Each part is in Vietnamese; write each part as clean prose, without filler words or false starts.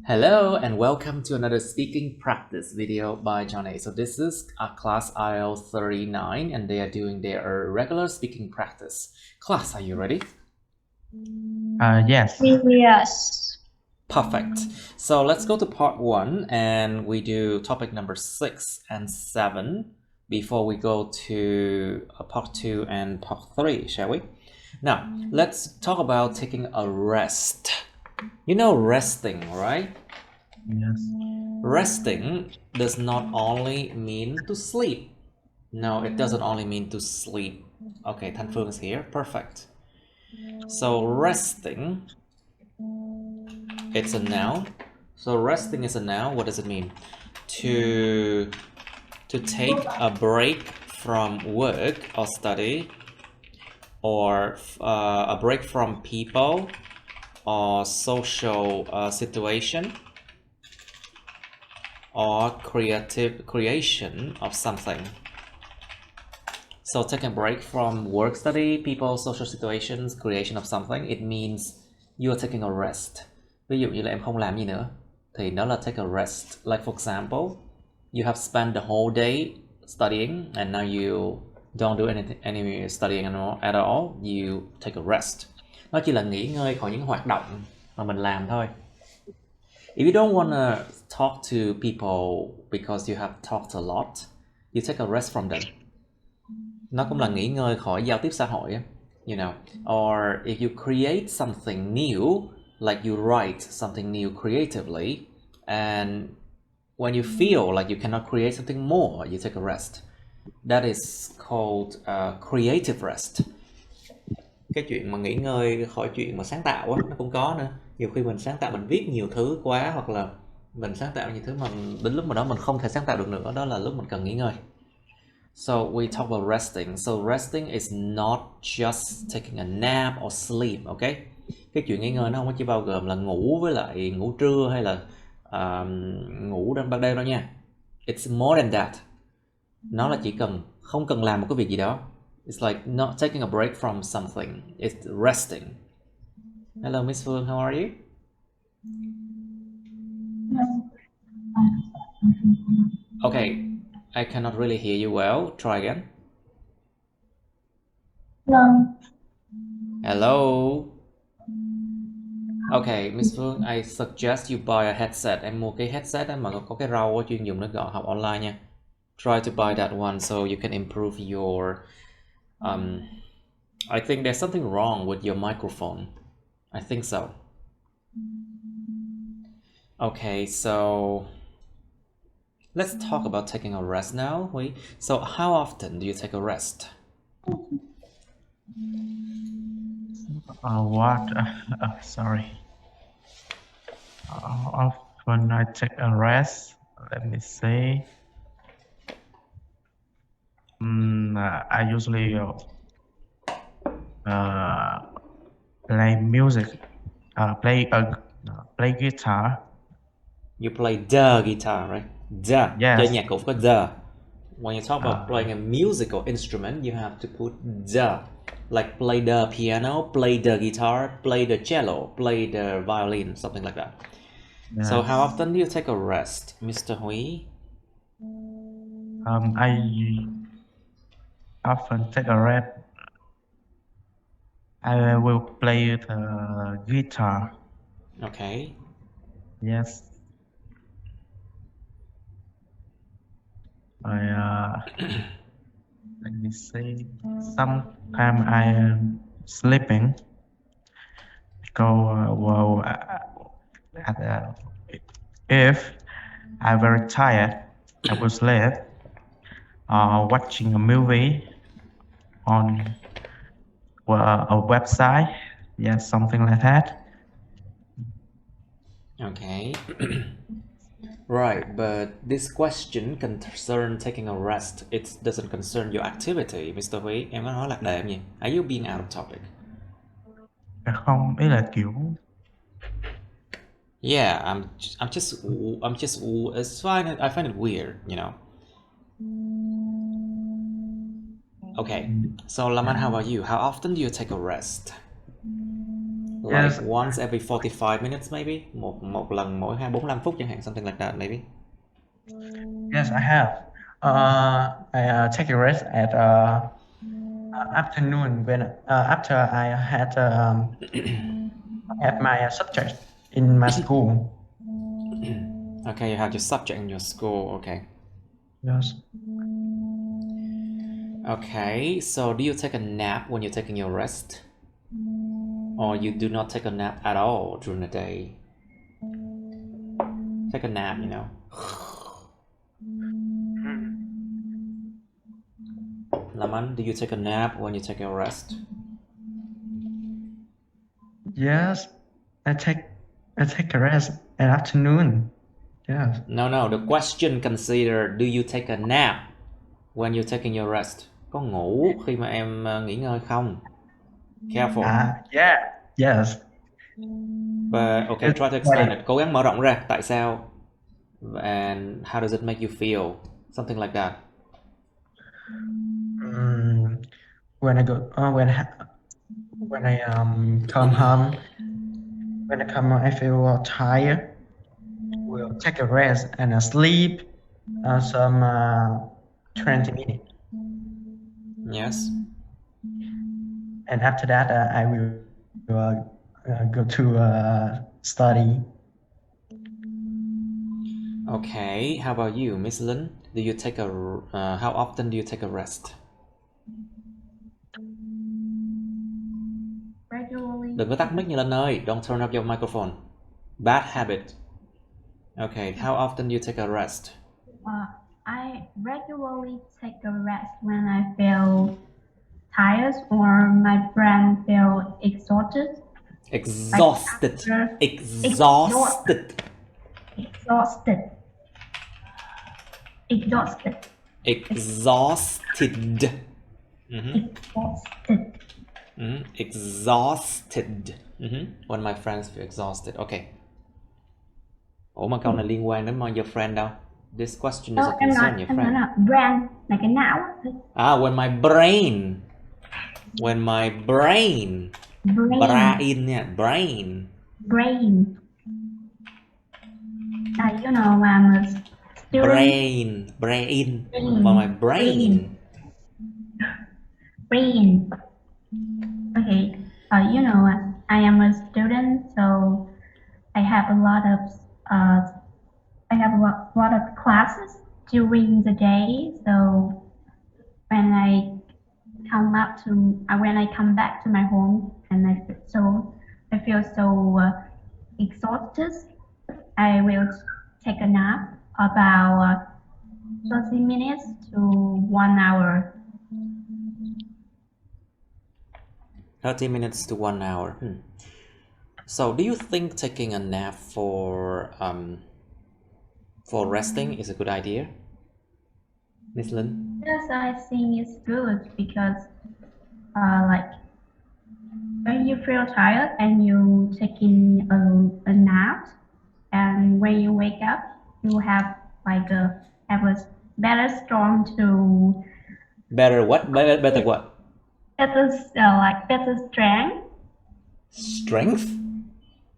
Hello and welcome to another speaking practice video by Johnny. So this is a class IELTS 39 and they are doing their regular speaking practice. Class, are you ready? Yes. Yes. Perfect. So let's go to part 1 and we do topic number 6 and 7 before we go to part 2 and part 3, shall we? Now, let's talk about taking a rest. You know resting, right? Yes. Resting does not only mean to sleep. No, it doesn't only mean to sleep. Okay, Thanh Phương is here. Perfect. So resting, it's a noun. So resting is a noun. What does it mean? To take a break from work or study, or a break from people or social situation, or creation of something. So take a break from work, study, people, social situations, creation of something. It means you are taking a rest. Ví dụ như là em không làm gì nữa thì nó là take a rest. Like for example, you have spent the whole day studying and now you don't do any studying at all. You take a rest. Nó chỉ là nghỉ ngơi khỏi những hoạt động mà mình làm thôi. If you don't want to talk to people because you have talked a lot, you take a rest from them. Nó cũng là nghỉ ngơi khỏi giao tiếp xã hội, you know. Or if you create something new, like you write something new creatively, and when you feel like you cannot create something more, you take a rest. That is called creative rest. Cái chuyện mà nghỉ ngơi khỏi chuyện mà sáng tạo á, nó cũng có nữa. Nhiều khi mình sáng tạo, mình viết nhiều thứ quá, hoặc là mình sáng tạo nhiều thứ mà đến lúc mà đó mình không thể sáng tạo được nữa, đó là lúc mình cần nghỉ ngơi. So we talk about resting. So resting is not just taking a nap or sleep, okay? Cái chuyện nghỉ ngơi nó không chỉ bao gồm là ngủ với lại ngủ trưa hay là ngủ ban đêm đâu nha. It's more than that. Nó là chỉ cần không cần làm một cái việc gì đó. It's like not taking a break from something. It's resting. Hello, Miss Phương, how are you? Okay, I cannot really hear you well. Try again. No. Hello. Okay, Miss Phương, I suggest you buy a headset. Em mua cái headset mà có cái rau chuyên dùng để gọi học online nha. Try to buy that one so you can improve your I think there's something wrong with your microphone. I think so. Okay, so let's talk about taking a rest now. So how often do you take a rest? Sorry. Often I take a rest. Let me see. I usually play music. Play guitar. You play the guitar, right? The. Yes. Chơi nhạc cũng có the. When you talk about playing a musical instrument, you have to put the. Like play the piano, play the guitar, play the cello, play the violin, something like that. Yes. So how often do you take a rest, Mr. Hui? I often take a rest. I will play the guitar. Okay. Yes. Let me see. Sometimes I am sleeping because if I'm very tired, I will sleep. Watching a movie on a website, yes, something like that. Okay. Right, but this question concerns taking a rest. It doesn't concern your activity, Mr. Hui. Em có nói lạc đề em gì? Are you being out of topic? Không, ý là kiểu. Yeah, I'm just. It's fine. I find it weird, you know. Okay, so Laman, how about you? How often do you take a rest? Like Yes. once every 45 minutes maybe? Một lần mỗi 45 phút chẳng hạn, something like that maybe. Yes, I have. I take a rest at afternoon when after I had my subject in my school. Okay, you have your subject in your school, okay. Yes. Okay, so do you take a nap when you're taking your rest? Or you do not take a nap at all during the day? Take a nap, you know. Laman, do you take a nap when you take your rest? Yes, I take a rest at afternoon. Yes. No, the question consider, do you take a nap when you're taking your rest? Có ngủ khi mà em nghỉ ngơi không? Careful. Yeah. Yes. But okay, try to expand it. Cố gắng mở rộng ra. Tại sao? And how does it make you feel? Something like that. When I go when I come home, I feel tired. We'll take a rest and sleep some 20 minutes. Yes. And after that, I will go to study. Okay, how about you, Miss Lin? Do you take a how often do you take a rest? Regularly. Đừng có tắt mic như Linh ơi. Don't turn up your microphone. Bad habit. Okay, how often do you take a rest? I regularly take a rest when I feel tired or my brain feel exhausted. Exhausted. Exhausted. Exhausted. Exhausted. Exhausted. Exhausted. Exhausted. When my friends feel exhausted. Okay. Ủa mà câu này liên quan đến your friend đâu? This question doesn't concern your friend. Brain là cái não. When my brain. When my brain. Brain nha. Brain. Brain. You know, I'm a student. Brain. For my brain. Brain. Okay. You know, I am a student, so I have a lot of classes during the day. So when I come back to my home and I feel so exhausted, I will take a nap about 30 minutes to 1 hour. 30 minutes to 1 hour. So do you think taking a nap for resting is a good idea, Miss Lin? Yes, I think it's good because like when you feel tired and you taking a nap, and when you wake up, you have a better strong to better what? Better what? Better strength. Strength?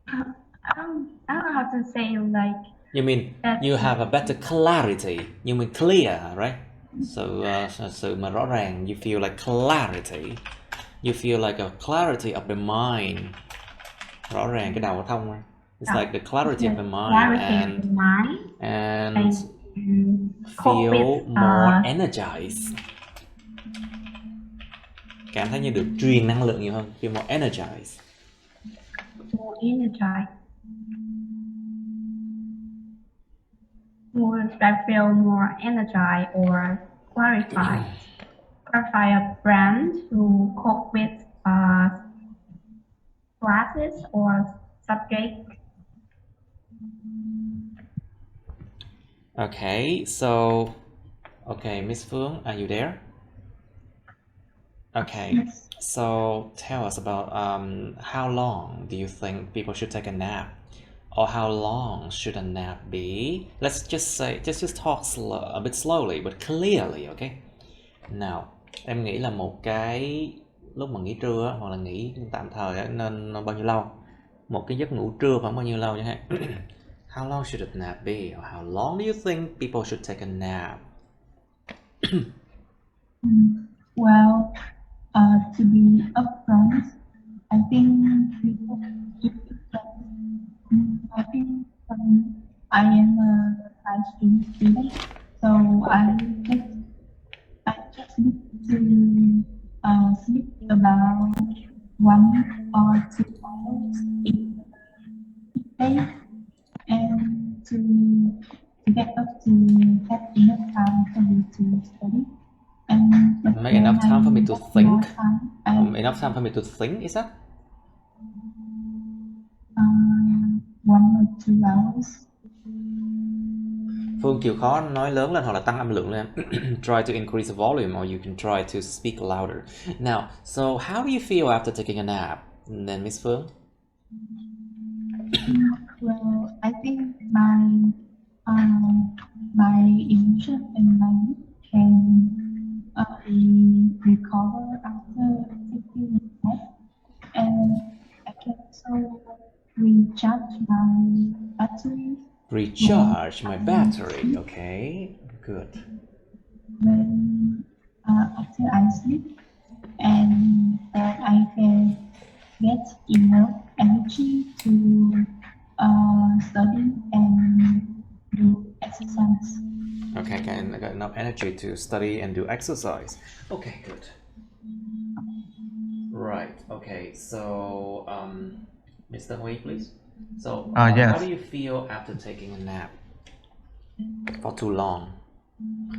I don't know how to say like. You mean you have a better clarity? You mean clear, right? So sự mà rõ ràng, you feel like clarity. You feel like a clarity of the mind. Rõ ràng cái đầu thông ra. It's like the clarity of the mind and feel more energized. Cảm thấy như được truyền năng lượng nhiều hơn. Feel more energized. More energized. I feel more energized or clarify a brain to cope with classes or subjects. Okay, so Miss Phương, are you there? Okay, Yes. So tell us about how long do you think people should take a nap, or how long should a nap be? Let's just say, just talk a bit slowly but clearly, okay? Nào, em nghĩ là một cái lúc mà nghỉ trưa á, hoặc là nghỉ tạm thời á, nên bao nhiêu lâu? Một cái giấc ngủ trưa khoảng bao nhiêu lâu chẳng hạn? How long should a nap be? Or how long do you think people should take a nap? Well, to be upfront, I think people should I think for me, I am a high school student, so I just need to sleep about 1 or 2 hours each day, and to get up to have enough time for me to study. But Make enough time for me to think. Enough time for me to think, is that? 1 or 2 hours. Phương chịu khó nói lớn lên hoặc là tăng âm lượng lên. Try to increase the volume, or you can try to speak louder. Now, so how do you feel after taking a nap? And then Miss Phương? Well, I think my emotion and my mood can recover after taking a nap, and I can also recharge my battery. Recharge my battery. Okay, good. When after I sleep, and that I can get enough energy to study and do exercise. Okay, I got enough energy to study and do exercise. Okay, good. Right. Okay. So, Mr. Hui, please. So, Yes. how do you feel after taking a nap for too long?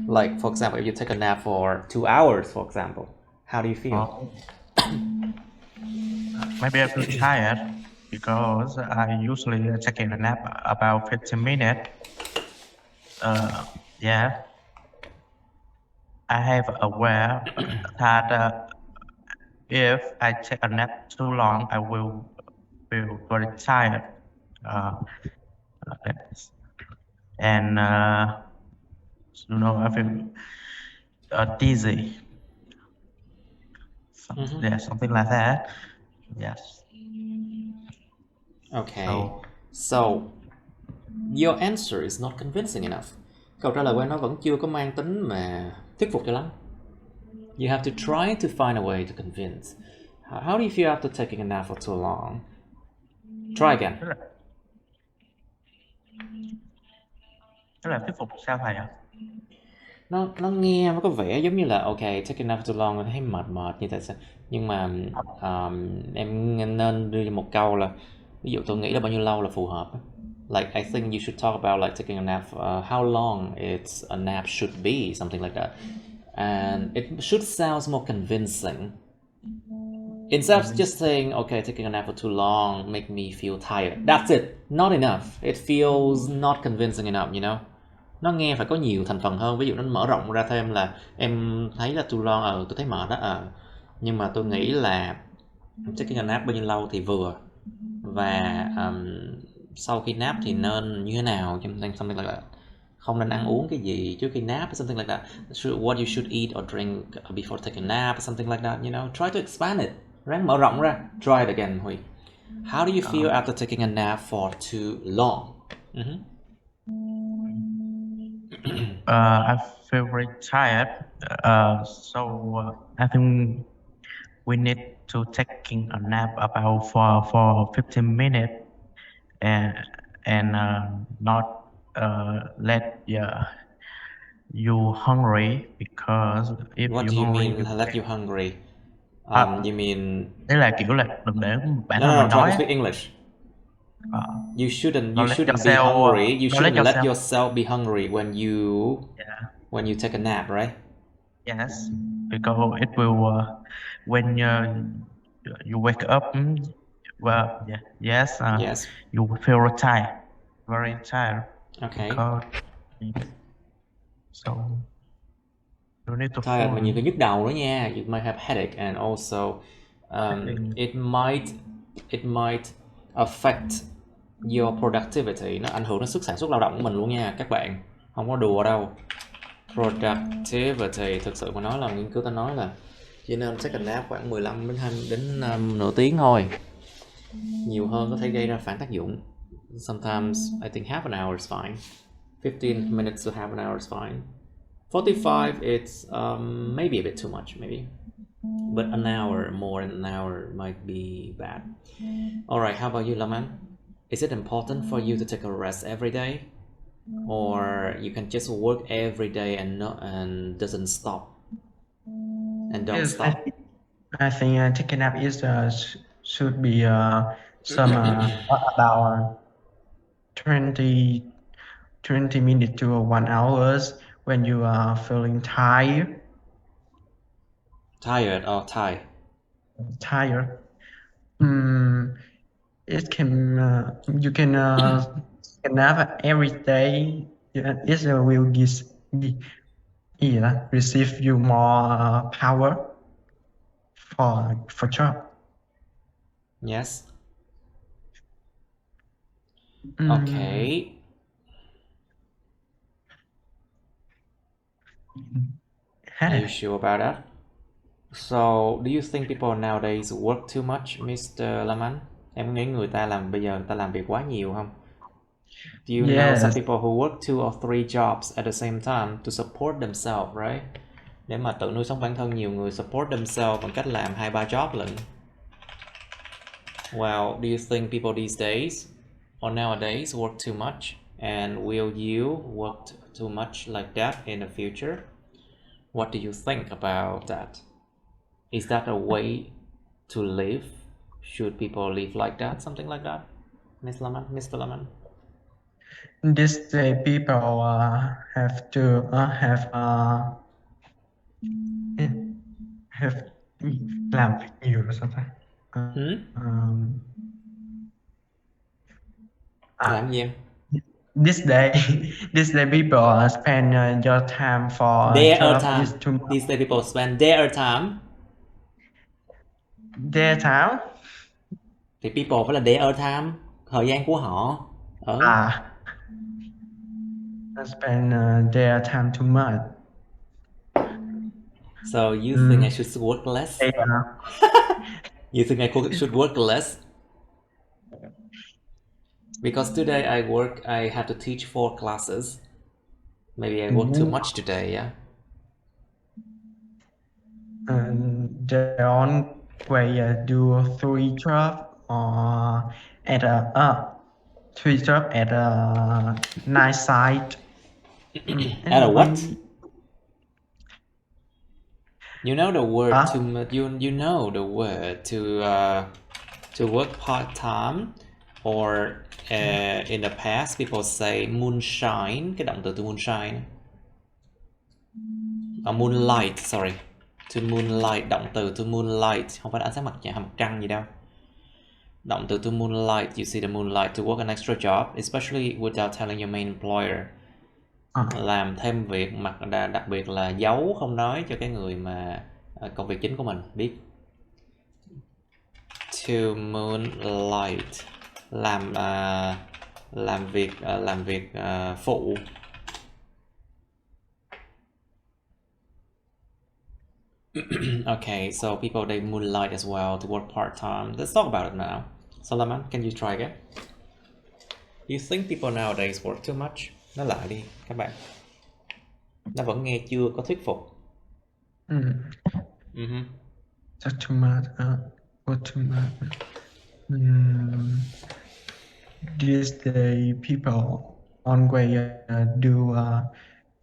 Like, for example, if you take a nap for 2 hours, for example, how do you feel? Maybe I feel tired because I usually taking a nap about 15 minutes. Yeah. I have aware that if I take a nap too long, I will feel very tired. And I feel dizzy. Yeah, something like that. Yes. Okay. So, your answer is not convincing enough. Câu trả lời của em nó vẫn chưa có mang tính mà thuyết phục cho lắm. You have to try to find a way to convince. How do you feel after taking a nap for too long? Try again. Tức là thuyết phục sao thầy ạ? Nó nghe nó có vẻ giống như là ok, take a nap for too long, thấy mệt như thế. Nhưng mà em nên đưa một câu là ví dụ tôi nghĩ là bao nhiêu lâu là phù hợp. Like I think you should talk about like taking a nap, how long a nap should be, something like that. And it should sound more convincing. Instead of just saying, okay, taking a nap for too long make me feel tired. That's it. Not enough. It feels not convincing enough, you know. Nó nghe phải có nhiều thành phần hơn. Ví dụ nó mở rộng ra thêm là em thấy là too long, tôi thấy mệt đó. Nhưng mà tôi nghĩ là taking a nap bao nhiêu lâu thì vừa. Và sau khi nap thì nên như thế nào, something like that. Không nên ăn uống cái gì trước khi nap, something like that. What you should eat or drink before taking a nap, something like that, you know. Try to expand it. Ráng mở rộng ra. Try it again, Huy. How do you feel after taking a nap for too long? I feel very tired. So I think we need to taking a nap about for 15 minutes and not let you hungry, because if What you do you hungry mean let you hungry? You mean đấy là kiểu là đừng để bản thân no, mình try to đói. speak English. You shouldn't Let be yourself, hungry. You don't let shouldn't let yourself- yourself be hungry when you take a nap, right? Yes, because it will when you wake up. Yes. Yes. You will feel tired, very tired. Okay. Because, so you need to Tired mà fall. nhiều khi nhức đầu nữa nha. You might have headache, and also it might affect your productivity. Nó ảnh hưởng đến sức sản xuất lao động của mình luôn nha các bạn. Không có đùa đâu. Productivity thực sự mà nói là nghiên cứu ta nói là Chỉ nên take a nap khoảng 15 đến 20 đến nửa tiếng thôi. Nhiều hơn có thể gây ra phản tác dụng. Sometimes I think half an hour is fine. 15 minutes to half an hour is fine. 45 it's maybe a bit too much maybe. But an hour, more than an hour might be bad. Alright, how about you, Laman? Is it important for you to take a rest every day? Or you can just work every day and doesn't stop? And don't Yes, stop? I think taking nap is should be some about 20 minutes to 1 hours when you are feeling tired. Tired or tired? Tired. It can you can nap every day. It will receive you more power for job. Yes. Okay. Are you sure about that? So, do you think people nowadays work too much, Mr. Laman? Em nghĩ người ta bây giờ người ta làm việc quá nhiều không? Do you know some people who work 2 or 3 jobs at the same time to support themselves, right? Để mà tự nuôi sống bản thân, nhiều người support themselves bằng cách làm 2-3 job lận. Well, do you think people these days or nowadays work too much? And will you work too much like that in the future? What do you think about that? Is that a way to live? Should people live like that? Something like that? Mr. Laman? This day people have to have làm việc nhiều rồi sao ta? Làm gì em? This day people spend your time for Their job time. is too much. These days people spend their time. Their time? Thì people phải là their time, thời gian của họ. Spend their time too much. So you think I should work less? You think I should work less? Because today I have to teach 4 classes. Maybe I work too much today, yeah? They on way do 3 jobs or at a 3 jobs at a night site. At a what? You know the word you know the word to work part-time, or in the past people say moonshine, cái động từ moonshine. Moonlight, sorry. To moonlight, động từ to moonlight, không phải là ánh sáng mặt trăng gì đâu. Động từ to moonlight, you see the moonlight to work an extra job, especially without telling your main employer. Làm thêm việc, đặc biệt là giấu không nói cho cái người mà công việc chính của mình biết. To moonlight, làm việc phụ. Okay, so people they moonlight as well to work part-time. Let's talk about it now. Solomon, can you try again? You think people nowadays work too much? Nói lại đi các bạn. Nó vẫn nghe chưa có thuyết phục. Just too much. What too much? These days people always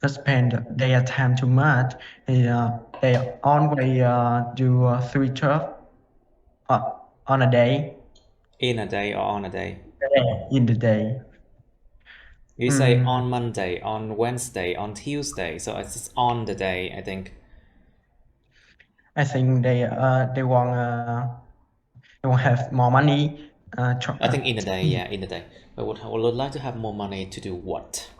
spend their time too much. They always do 3 jobs on a day. In a day or on a day? In the day. You say on Monday, on Wednesday, on Tuesday, so it's just on the day, I think. I think they want have more money. I think in a day, yeah, in a day. But would like to have more money to do what?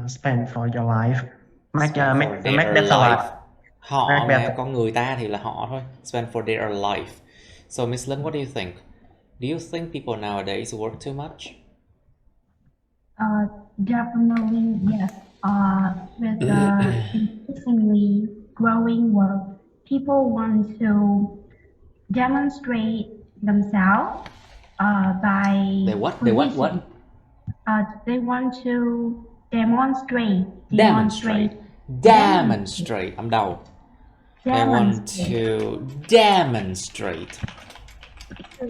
Spend for your life. Make their better life. Họ mà, con người ta thì là họ thôi. Spend for their life. So Miss Lin, what do you think? Do you think people nowadays work too much? Definitely yes. With increasingly growing world, people want to demonstrate themselves by They what? They what? What? They want to demonstrate. Demonstrate. Âm đầu. They want to demonstrate. To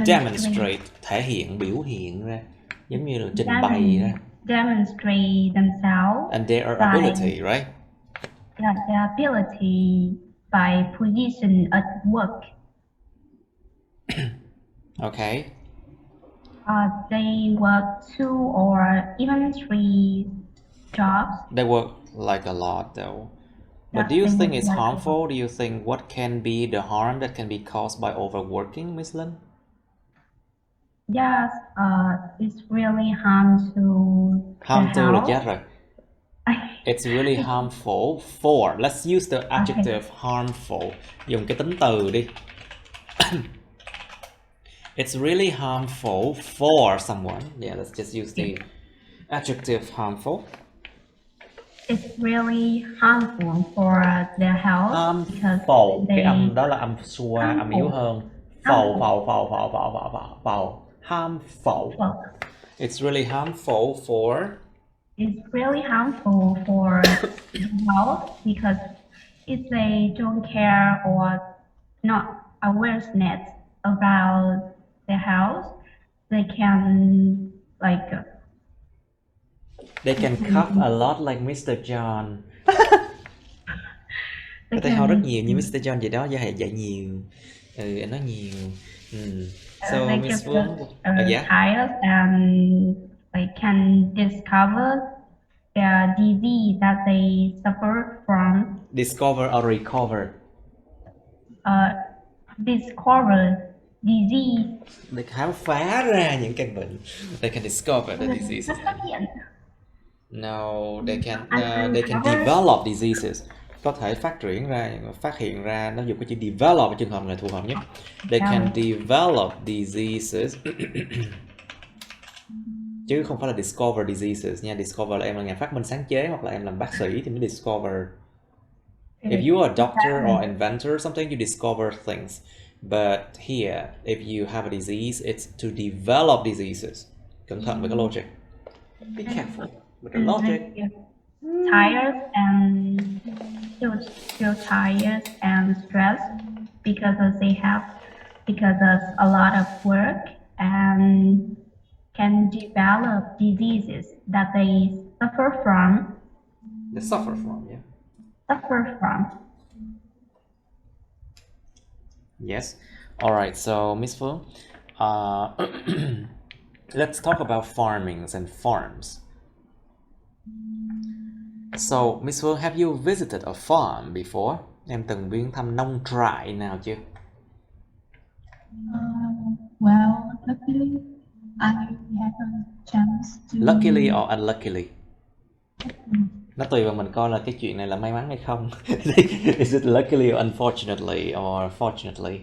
demonstrate. Thể hiện, biểu hiện ra. Giống như là trình bày ra. Demonstrate themselves. And their ability, right? Yeah, their ability by position at work. Okay. They work 2 or even 3 jobs. They work like a lot though. But Yeah, do you they think work it's like a harmful? Do you think what can be the harm that can be caused by overworking, Miss Lin? Yes, it's really harm to Harm the to là health. chết rồi. It's really harmful for. Let's use the adjective harmful. Dùng cái tính từ đi. It's really harmful for someone. Yeah, let's just use the adjective harmful. It's really harmful for their health. Harmful. Cái âm đó là âm xoa, âm yếu hơn. Phầu. Harmful. It's really harmful for. It's really harmful for health because if they don't care or not awareness about their health, they can cough a lot like Mr. John. Có thể ho rất nhiều như Mr. John vậy đó, do hệ dạy nhiều. Anh nói nhiều. So Miss Phương, tired and they can discover the disease that they suffer from. Discover or recover. Discover disease. Để khám phá ra những căn bệnh. They can discover the diseases. No, they can develop diseases. Có thể phát hiện ra, nó dùng cái chữ develop ở trường hợp này phù hợp nhất. They can develop diseases. Chứ không phải là discover diseases nha. Discover là em là nhà phát minh sáng chế, hoặc là em làm bác sĩ thì mới discover. If you are a doctor or inventor or something, you discover things. But here, if you have a disease, it's to develop diseases. Cẩn thận với cái logic. Be careful with the logic. Tired and feel tired and stressed because of a lot of work and can develop diseases that they suffer from. They suffer from, yeah. Suffer from. Yes. All right. So, Miss Phương, let's talk about farmings and farms. So, Miss Phương, have you visited a farm before? Em từng viếng thăm nông trại nào chưa? Well, luckily, I have a chance to. Luckily or unluckily? Nó tùy vào mình coi là cái chuyện này là may mắn hay không. Is it luckily or unfortunately or fortunately?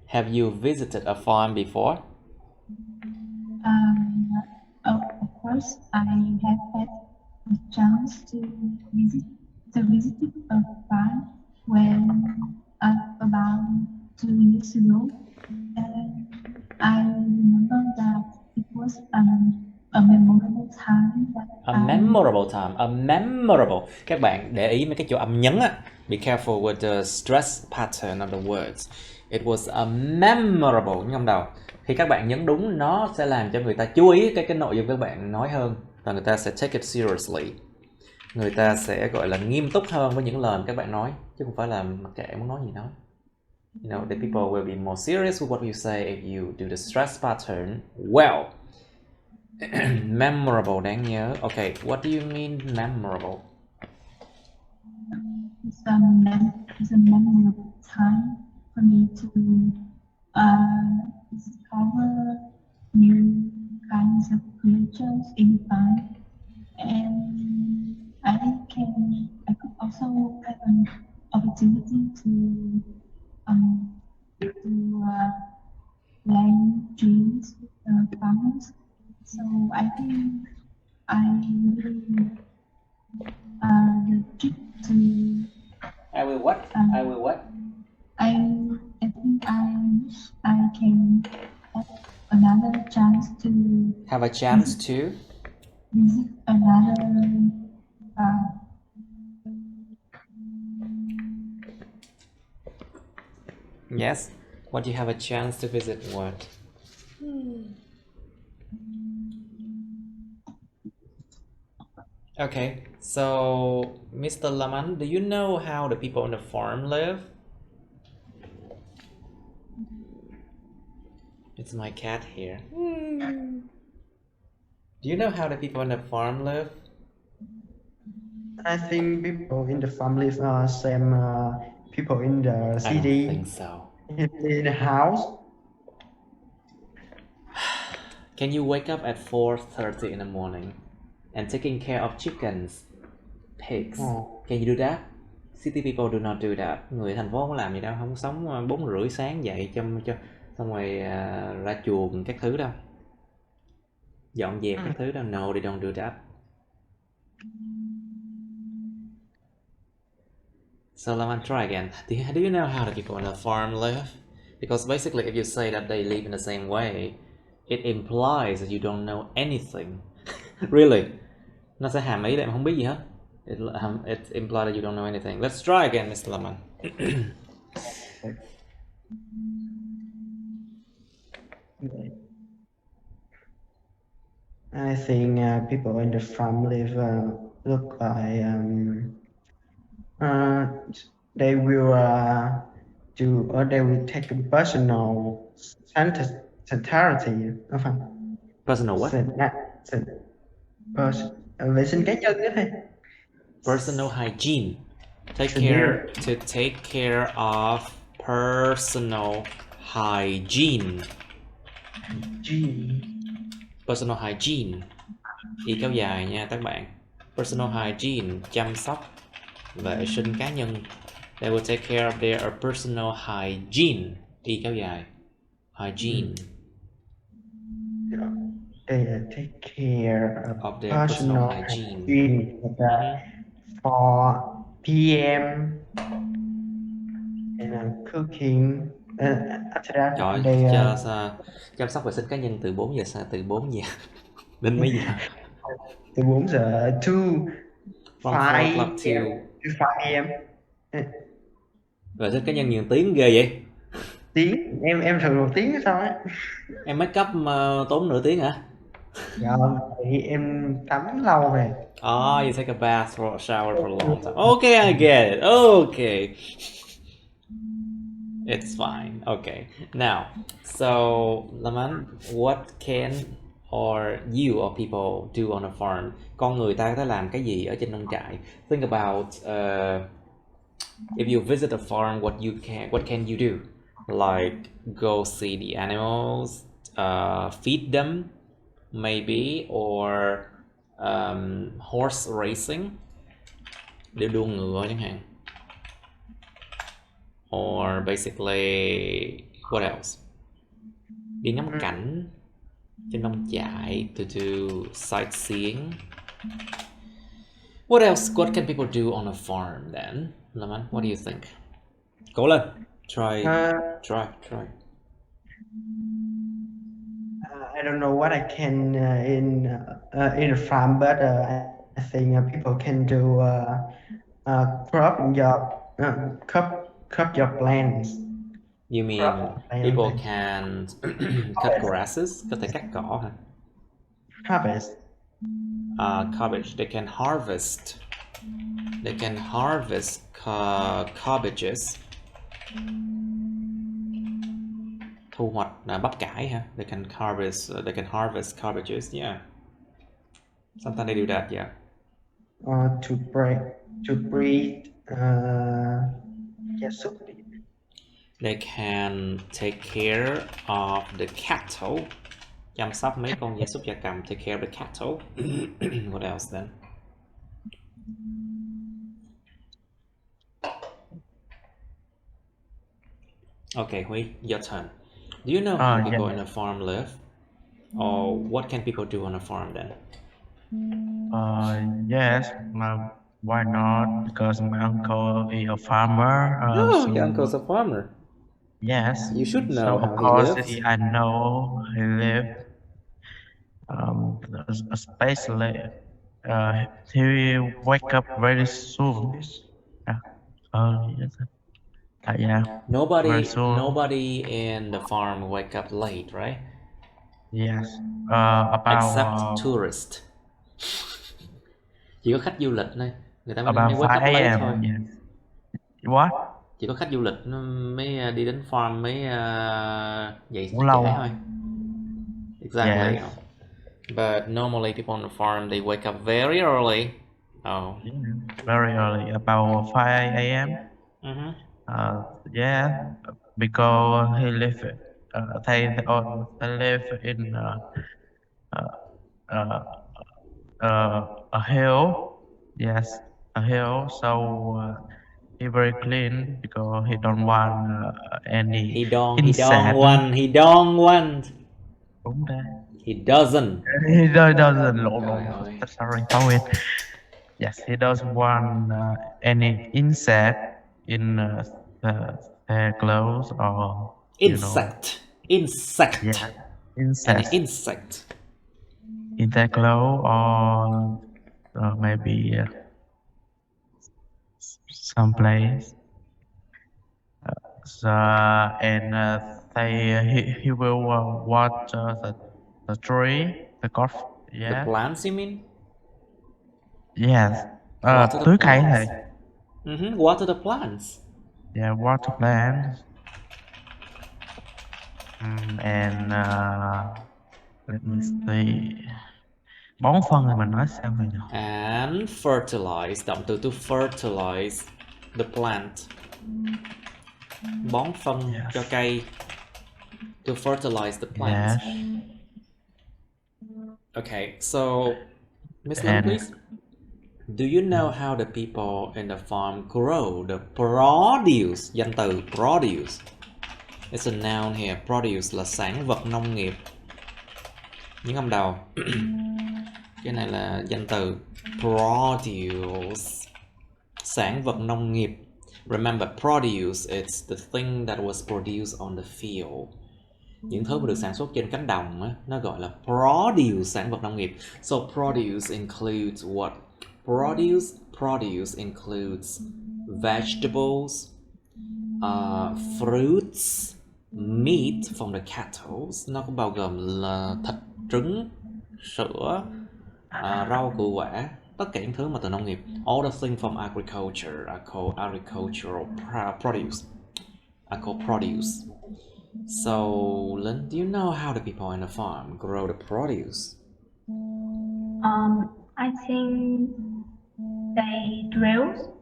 Have you visited a farm before? Of course, I have had a chance to visit a farm when about 2 years ago, and I remember that it was a memorable time. Memorable. Các bạn để ý mấy cái chỗ âm nhấn á. Be careful with the stress pattern of the words. It was a memorable, nhấn âm đầu. Khi các bạn nhấn đúng, nó sẽ làm cho người ta chú ý cái nội dung các bạn nói hơn, và người ta sẽ take it seriously. Người ta sẽ gọi là nghiêm túc hơn với những lời các bạn nói, chứ không phải là mặc kệ muốn nói gì nói. You know, the people will be more serious with what you say if you do the stress pattern well. Memorable, đáng nhớ. Okay, what do you mean memorable? It's a memorable time for me to discover new kinds of creatures in the farm, and I could also have an opportunity to plant trees with the farmers, So I think I will the trip to I will what? I will what? I think I can have another chance to Have a chance to? visit another uh, Yes. What, you have a chance to visit what? Okay, so Mr. Laman, do you know how the people on the farm live? It's my cat here. Do you know how the people on the farm live? I think people in the family same people in the I don't city think so. in the house. Can you wake up at 4:30 in the morning and taking care of chickens, pigs? Can you do that? City people do not do that. Người thành phố không làm gì đâu, không sống 4:30 sáng dậy cho xong rồi ra chuồng các thứ đâu, dọn dẹp các thứ đâu. No, they don't do that. So Laman, try again. Do you know how the people on the farm live? Because basically, if you say that they live in the same way, it implies that you don't know anything. Really, nó sẽ hàm ý là em không biết gì hết. It implies that you don't know anything. Let's try again, Mr. Laman. I think people in the farm live look like they will they will take a personal sanitary đúng không? Personal what? Vệ sinh cá nhân đó thầy. Personal hygiene. Take care of personal hygiene. Personal hygiene. Y kéo dài nha các bạn. Personal hygiene, chăm sóc vệ sinh cá nhân. They will take care of their personal hygiene. Y kéo dài. Hygiene. They take care of their personal hygiene. For PM and cooking. Chăm sóc vệ sinh cá nhân từ 4 giờ từ 4 giờ đến mấy giờ? Từ 4 giờ to From 4 o'clock to 5 AM. Vệ sinh cá nhân nhiều tiếng ghê vậy? Tiếng em thường 1 tiếng sao ấy. Em make up mà tốn nửa tiếng hả? Dạ, thì em tắm lâu rồi. You take a bath or a shower for a long time. Okay, I get it. Okay. It's fine. Okay. Now, so Laman, what can or you or people do on a farm? Con người ta có thể làm cái gì ở trên nông trại? Think about if you visit a farm, what can you do? Like go see the animals, feed them, maybe, or horse racing, để đua ngựa chẳng hạn. Or basically, what else? Đi ngắm cảnh trên nông trại, to do sightseeing. What else? What can people do on a farm then? Laman, what do you think? Cố lên. Try. I don't know what I can in a farm, but I think people can do crop your plants. You mean people can cut grasses? Có thể cắt cỏ hả? Harvest. Cabbage. They can harvest. They can harvest cabbages. Thu hoạch bắp cải hả? They can harvest cabbages. Yeah. Sometimes they do that. Yeah. To breed They can take care of the cattle. Chăm sóc mấy con gia súc gia cầm. Take care of the cattle. What else then? Okay, Huy, your turn. Do you know how people in a farm live? Or what can people do on a farm then? Yes, why not? Because my uncle is a farmer. Oh, So your uncle's a farmer. yes, You should know so how of he course lives. I know he live. Especially he wake up very soon. Yeah. Yes. Yeah. Very soon. Nobody in the farm wake up late, right? Yes. Except About tourist. Chỉ có khách du lịch thôi, người ta mới about wake 5 up late thôi. a.m. Yes. What? Chỉ có khách du lịch nó mới đi đến farm mới dậy Cũng trễ lâu. thôi. Exactly. Yes. But normally people on the farm they wake up very early. Oh. Yeah, very early, about 5 a.m. Yeah, because he live they live in a hill. Yes, a hill. So he very clean because he don't want any He don't insect. want. Đúng đấy. He doesn't. He doesn't. Trời ơi. Sorry, forward. Yes, he doesn't want any insect in their clothes or Insect. Insect. Yeah, Any insect insect. in their clothes or maybe someplace. And he will watch the tree, the golf. The Yeah. plants, you mean? Yes. Water the Tưới cây plants. thầy. Water the plants. Yeah, water plants. And let me see. Bón phân thì mình nói sao vậy nhỉ? And fertilize. Động từ to fertilize the plant. Bón phân cho cây. To fertilize the plant. Yes. Okay, so Miss Lim, please. Do you know how the people in the farm grow the produce? Danh từ produce. It's a noun here. Produce là sản vật nông nghiệp. Những âm đầu. Cái này là danh từ produce. Sản vật nông nghiệp. Remember, produce it's the thing that was produced on the field. Những thứ mà được sản xuất trên cánh đồng á, nó gọi là produce, sản vật nông nghiệp. So produce includes what? Produce includes vegetables, fruits, meat from the cattle. Nó cũng bao gồm là thịt, trứng, sữa, rau củ quả, tất cả những thứ mà từ nông nghiệp. All the things from agriculture are called agricultural produce. Are called produce. So, Lynn, do you know how the people in the farm grow the produce? I think they drill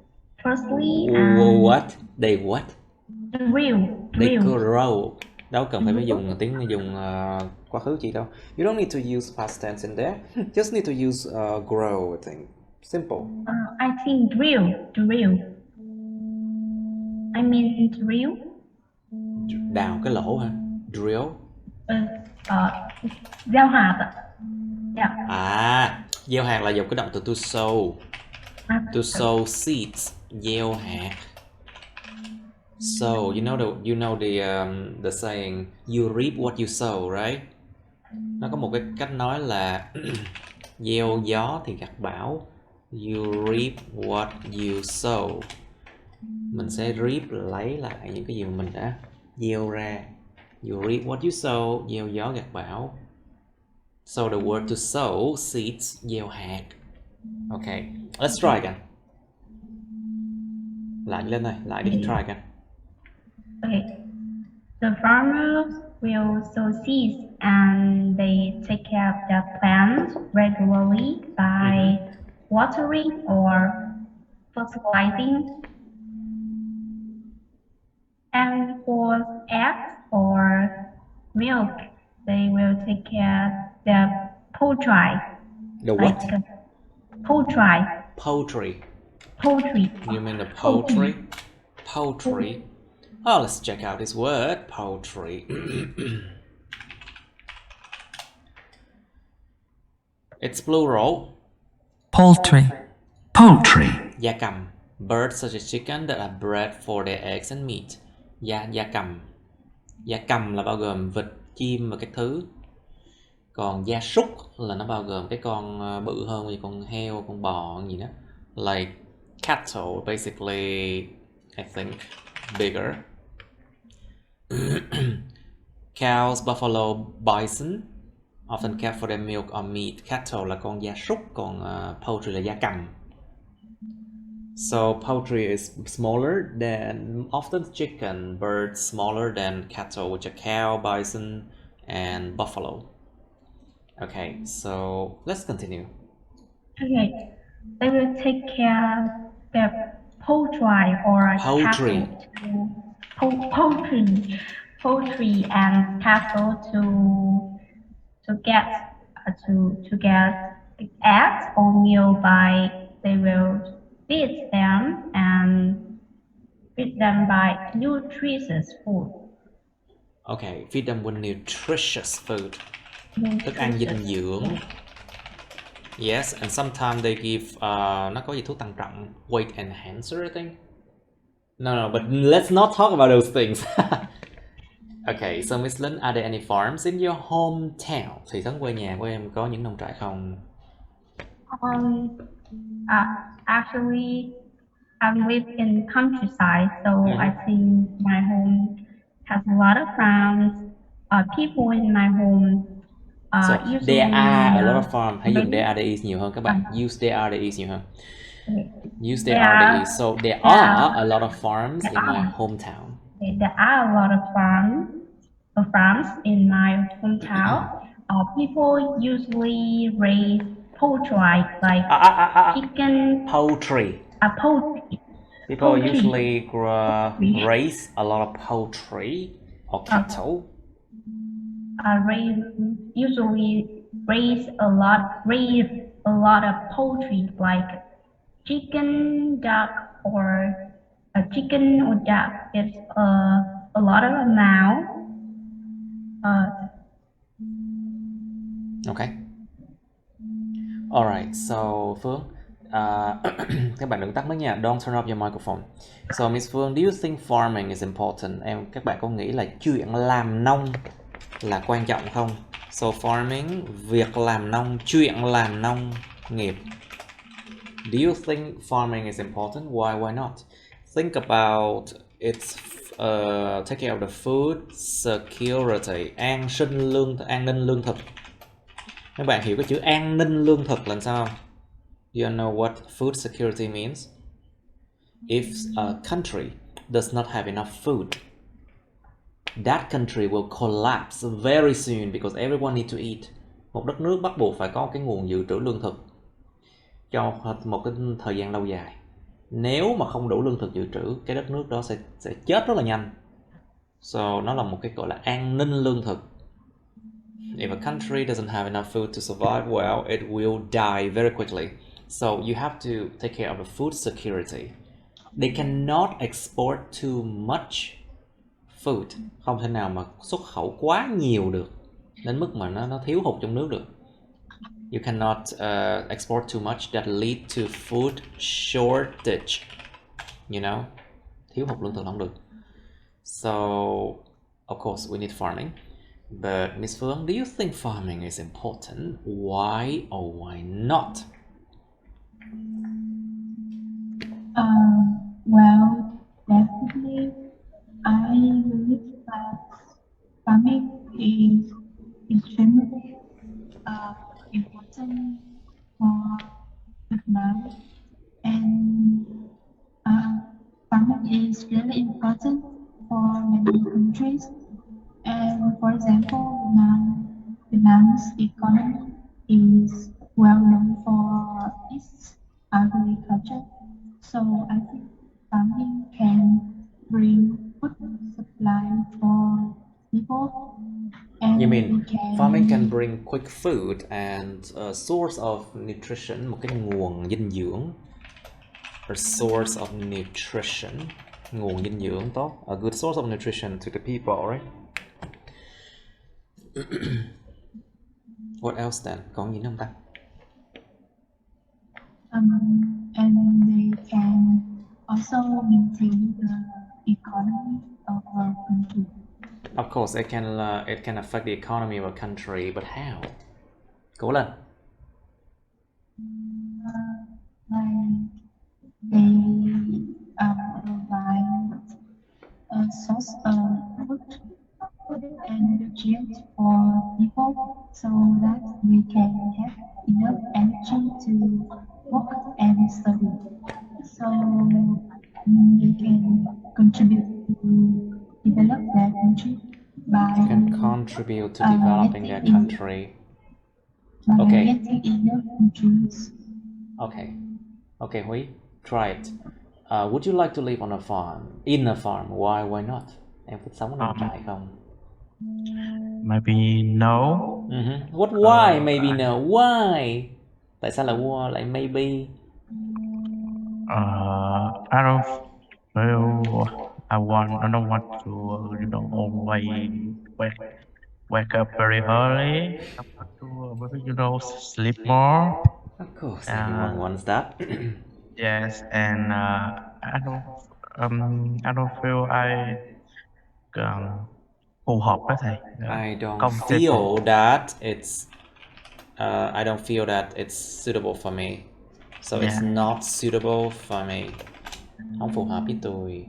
firstly. What? They what? Drill. They grow. Đâu cần phải dùng quá khứ chị đâu. You don't need to use past tense in there. Just need to use grow, I think. Simple. I think drill. I mean drill. Đào cái lỗ hả? Drill. Gieo hạt ạ. Yeah. Gieo hạt là dùng cái động từ to sow. To sow seeds. Gieo hạt. So you know the saying you reap what you sow, right? Nó có một cái cách nói là gieo gió thì gặt bão. You reap what you sow. Mình sẽ reap lấy lại những cái gì mà mình đã gieo ra. You reap what you sow. Gieo gió gặt bão. So the word to sow, seeds, gieo hạt. Okay, let's try again. Lại lên này, lại đi, try again. Okay. The farmers will sow seeds and they take care of the plants regularly by watering or fertilizing. And for eggs or milk, they will take care of the poultry. The what? Poultry. You mean the poultry? Poultry. Oh, let's check out this word, poultry. It's plural. Poultry. Poultry. Gia cầm. Birds such as chicken that are bred for their eggs and meat. Gia cầm. Gia cầm là bao gồm vịt, chim và các thứ. Còn gia súc là nó bao gồm cái con bự hơn như con heo, con bò gì đó. Like cattle, basically, I think bigger. Cows, buffalo, bison often kept for their milk or meat. Cattle là con gia súc, còn poultry là gia cầm. So poultry is smaller than often chicken, birds smaller than cattle, which are cow, bison, and buffalo. Okay, so let's continue. Okay, they will take care of their poultry or Poultry. poultry and cattle to get eggs or milk by they will feed them by nutritious food. Okay, feed them with nutritious food. Thức ăn dinh dưỡng. Yes, and sometimes they give nó có gì thuốc tăng trọng, weight enhancer, I think. No, but let's not talk about those things. Okay, so Miss Linh, are there any farms in your hometown? Thị trấn quê nhà của em có những nông trại không? Actually, I live in countryside, so I think my home has a lot of farms. People in my home So usually there are a lot of farms. Hãy dùng maybe- there are there is nhiều hơn các bạn. Use there are there is nhiều hơn. Use there There are there are- is. So there there are are- a lot of farms there in my are. hometown. There are a lot of farms in my hometown. People usually raise poultry like chicken. Poultry. Poultry. People Poultry. usually raise a lot of poultry or cattle. Usually raise a lot of poultry like chicken, duck, or duck. It's a lot of amount. Okay. Alright, so Phương, các bạn đừng tắt máy nha. Don't turn off your microphone. So Miss Phương, do you think farming is important? Các bạn có nghĩ là chuyện làm nông là quan trọng không? So farming, việc làm nông, chuyện làm nông, nghiệp. Do you think farming is important? Why not? Think about its take care of the food security, an ninh lương thực. Các bạn hiểu cái chữ an ninh lương thực là sao không? You know what food security means? If a country does not have enough food, that country will collapse very soon because everyone needs to eat. Một đất nước bắt buộc phải có cái nguồn dự trữ lương thực cho một cái thời gian lâu dài. Nếu mà không đủ lương thực dự trữ, cái đất nước đó sẽ chết rất là nhanh. So nó là một cái gọi là an ninh lương thực. If a country doesn't have enough food to survive, well, it will die very quickly. So you have to take care of the food security. They cannot export too much food. Không thể nào mà xuất khẩu quá nhiều được đến mức mà nó thiếu hụt trong nước được. You cannot export too much that lead to food shortage. You know, thiếu hụt lương thực không được. So, of course, we need farming. But Miss Phương, do you think farming is important? Why or why not? Well, definitely, I believe that farming is extremely important for Việt Nam, and farming is really important for many countries. And for example, Vietnam's economy is well known for its agriculture. So I think farming can bring food supply for people. And You mean we can farming can bring quick food and a source of nutrition, một cái nguồn dinh dưỡng. A source of nutrition, nguồn dinh dưỡng tốt. A good source of nutrition to the people, right? What else then? Còn gì nữa không ta? And they can also maintain the economy of our country. Of course, it can affect the economy of a country, but how? Cố lên. Like they provide a source of food and nutrients for people so that we can have enough energy to work and study. So we can contribute to develop their country by You can contribute to developing their country. by Okay. getting enough nutrients. Okay, Huy, try it. Would you like to live on a farm? In a farm? Why not? Em thích sống ở nông trại không? Maybe no. What? Why? Maybe no. Why? Tại sao lại maybe? I don't feel I don't want to always wake up very early. I want to maybe sleep more. Of course, everyone wants that. Yes, and I don't feel phù hợp với thầy. I don't Comfortable. feel that it's suitable for me. So it's not suitable for me. Không phù hợp với tôi.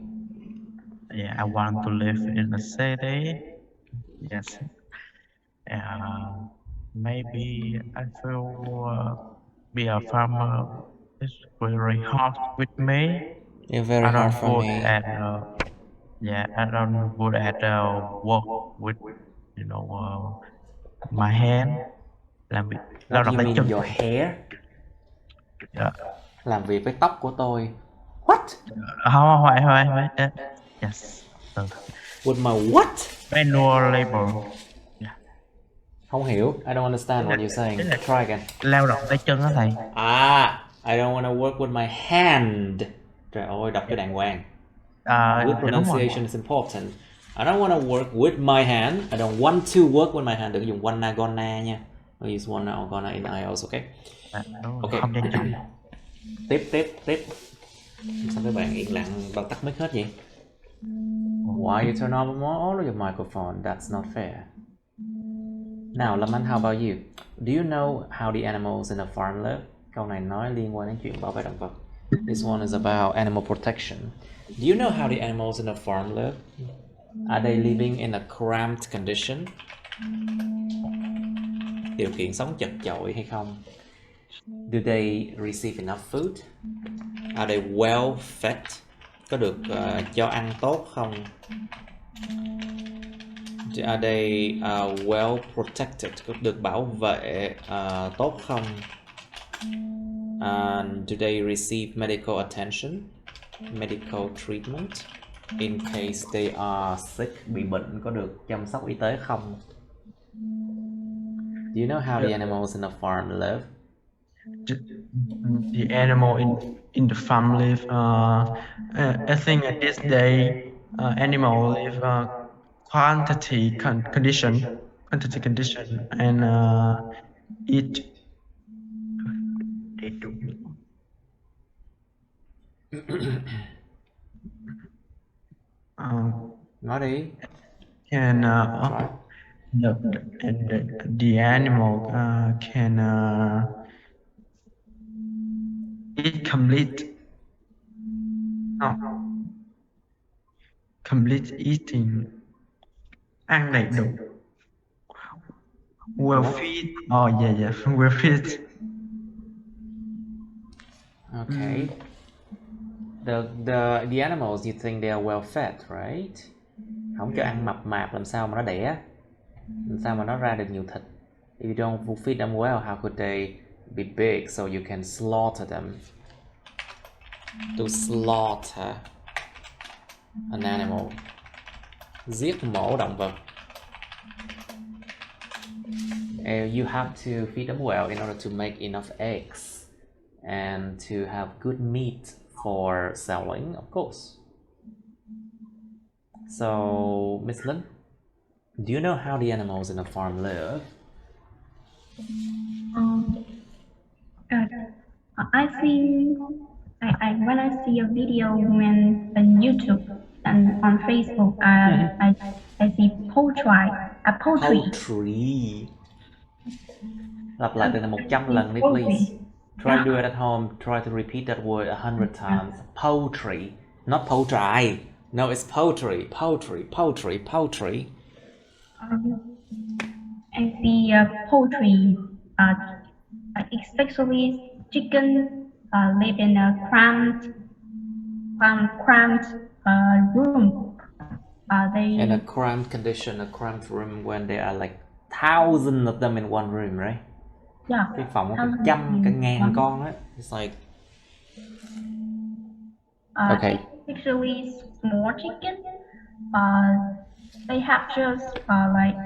Yeah, I want to live in the city. Yes. Maybe I feel be a farmer is very hard with me. It's very hard for me. I don't good at work with my hand. Làm việc lao What động do you tay mean chân. your hair? Yeah. Làm việc với tóc của tôi. What? Không. Yes. With my what? Manual labor. Yeah. Không hiểu. I don't understand what you're saying. Try again. Lao động tay chân đó thầy. I don't want to work with my hand. Trời ơi, đọc cho đàng hoàng. Good pronunciation is important. I don't want to work with my hand. I don't want to work with my hand. Đừng dùng wanna gonna nha. Use wanna or gonna in IELTS, okay? Okay. Không nhanh chóng. Tiếp. Sao mấy bạn yên lặng bật tắt mic hết vậy? Why you turn off all of your microphone? That's not fair. Now, Lâm Anh, how about you? Do you know how the animals in a farm live? Câu này nói liên quan đến chuyện bảo vệ động vật. This one is about animal protection. Do you know how the animals in a farm live? Are they living in a cramped condition? Điều kiện sống chật chội hay không? Do they receive enough food? Are they well fed? Có được cho ăn tốt không? Are they well protected? Có được bảo vệ tốt không? And do they receive medical attention? Medical treatment? In case they are sick, bị bệnh có được chăm sóc y tế không? Do you know how the animals in a farm live? The animal in the farm live. I think at this day, animal live quantity condition, and eat. Nói đi. Can Try. the animal can eat complete eating, ăn đầy đủ, well fed. Well fed. Okay. The animals, you think they are well fed, right? Không cho ăn mập mạp làm sao mà nó đẻ, làm sao mà nó ra được nhiều thịt. If you don't feed them well, how could they be big so you can slaughter them? To slaughter an animal, giết mổ động vật. You have to feed them well in order to make enough eggs and to have good meat for selling, of course. So, Miss Lin, do you know how the animals in a farm live? I think when I see a video when on YouTube and on Facebook, I see poetry. Poetry. Lặp lại từ này 100 lần đi, please. Try to do it at home. Try to repeat that word 100 times. Poetry, not poetry. No, it's poetry. Poetry. Poetry. Poetry. I see poultry, especially chicken, live in a cramped room. In a cramped condition, a cramped room when there are like thousands of them in one room, right? Yeah. Cái phòng có cả trăm, cả ngàn con á. It's like okay. Especially small chicken, they have just like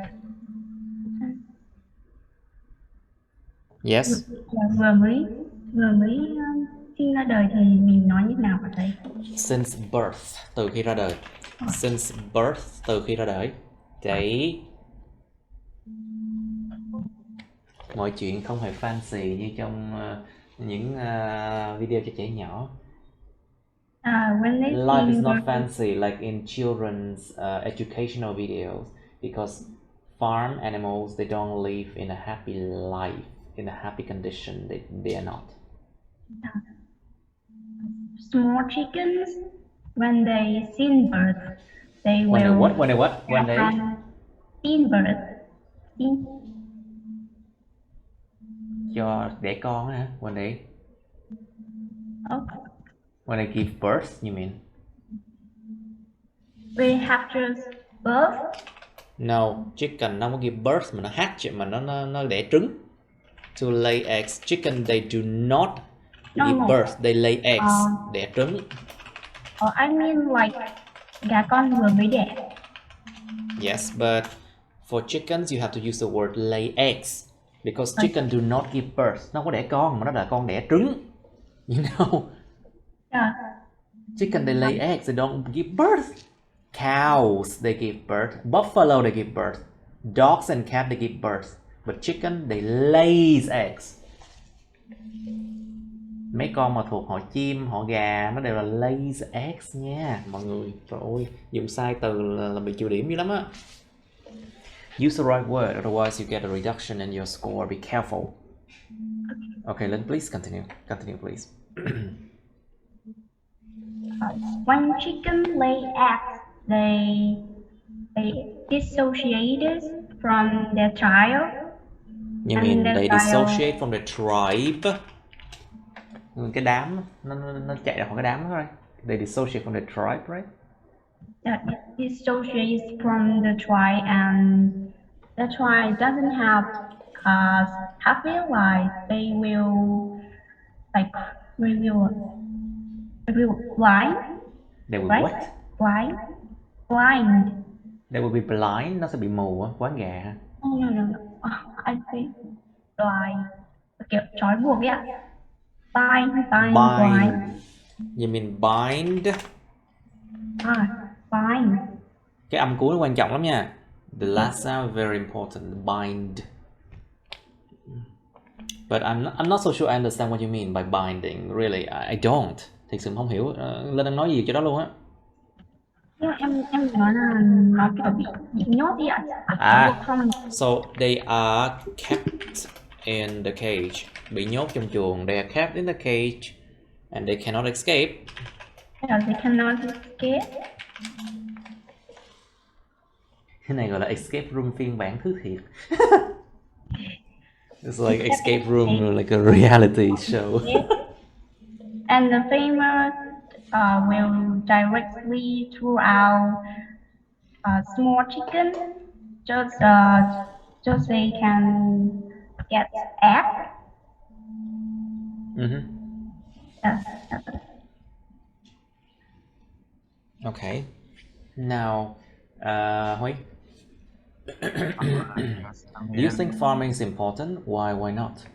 Yes. vừa mới sinh ra đời thì mình nói như nào hả thầy? Since birth, từ khi ra đời. Since birth, từ khi ra đời. Để mọi chuyện không hề fancy như trong những video cho trẻ nhỏ. Life is not fancy like in children's educational videos because farm animals, they don't live in a happy life, in a happy condition. They are not. Small chickens, when they see birth, they When will. When they see birth. cho đẻ con hả? When they give birth, you mean? They have just birth. No, chicken nó không give birth mà nó hatch, mà nó đẻ trứng. To lay eggs, chicken they do not give birth, they lay eggs, đẻ trứng. I mean like gà con vừa mới đẻ. Yes, but for chickens you have to use the word lay eggs because chicken do not give birth. Nó không có đẻ con mà nó là con đẻ trứng. You know? Yeah. Chicken they lay eggs, they don't give birth. Cows they give birth. Buffalo they give birth. Dogs and cats they give birth. But chicken they lays eggs. Mấy con mà thuộc họ chim, họ gà nó đều là lays eggs nha mọi người. Trời ơi, dùng sai từ là bị trừ điểm dữ lắm á. Use the right word, otherwise you get a reduction in your score. Be careful. Okay, then please continue. Continue, please. When chicken lay eggs, they dissociate from their child. You mean they dissociate from the tribe? Cái đám nó chạy ra khỏi cái đám đó, right? They dissociate from the tribe, right? That dissociates from the tribe, and the tribe doesn't have a happy life. They will blind. They will right? what? Blind. They will be blind. Nó sẽ bị mù á, quán gà ha. No. I think blind. Kiểu trói buộc ấy ạ. Bind. You mean bind? Bind. Cái âm cuối nó quan trọng lắm nha. The last sound very important. Bind. But I'm not so sure I understand what you mean by binding. Really, I don't. Thực sự không hiểu. Linh đang nói gì cho đó luôn á. Em nói là nó kiểu bị nhốt đi ạ. So they are kept in the cage. Bị nhốt trong chuồng. They are kept in the cage and they cannot escape. Yeah, they cannot escape. Cái này gọi là escape room phiên bản thứ thiệt. It's like escape room, like a reality show. And the famous will directly throughout small chicken, just they can get egg. Yes. Okay. Now, Huy, do you think farming is important? Why not?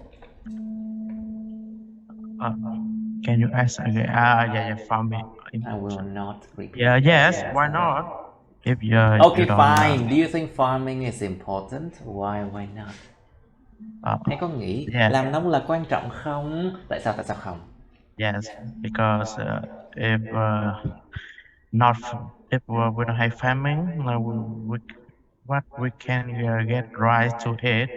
Can you ask again? Yeah, farming. I will not repeat. Yeah, yes, why not? If okay, fine. Do you think farming is important? Why not? Hay có nghĩ Yes. làm nông là quan trọng không? Tại sao không? Yes, because if not if we don't have farming, what we can get rice to eat.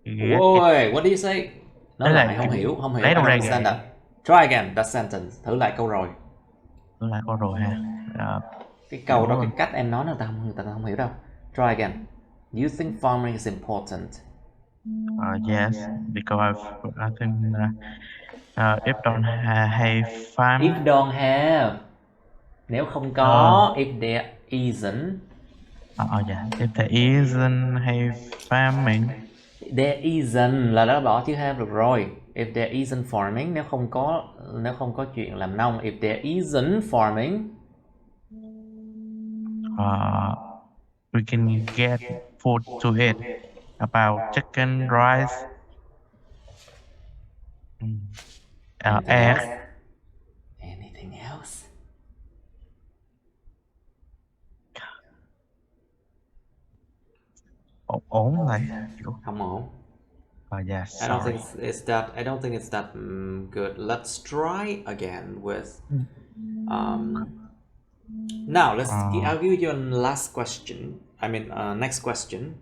Get it. Wait, what did you say? Nói Đấy là lại, không hiểu, I lấy don't đâu ra understand gạo. that. Try again that sentence, thử lại câu rồi. Đó là câu rồi ha. Cái câu đó, Hiểu cái cách em nói người ta không hiểu đâu. Try again. You think farming is important? Yes, because I think if don't have farm, If don't have, nếu không có, if there isn't, yeah, if there isn't have farming, there isn't là đã bỏ chữ have được rồi. If there isn't farming, nếu không có chuyện làm nông. If there isn't farming, we can get food to eat. About chicken, rice, egg. Anything else? Ổn này. Không ổn. Yeah, I don't sorry. think it's that good. Let's try again with. Now I'll give you a last question. Next question.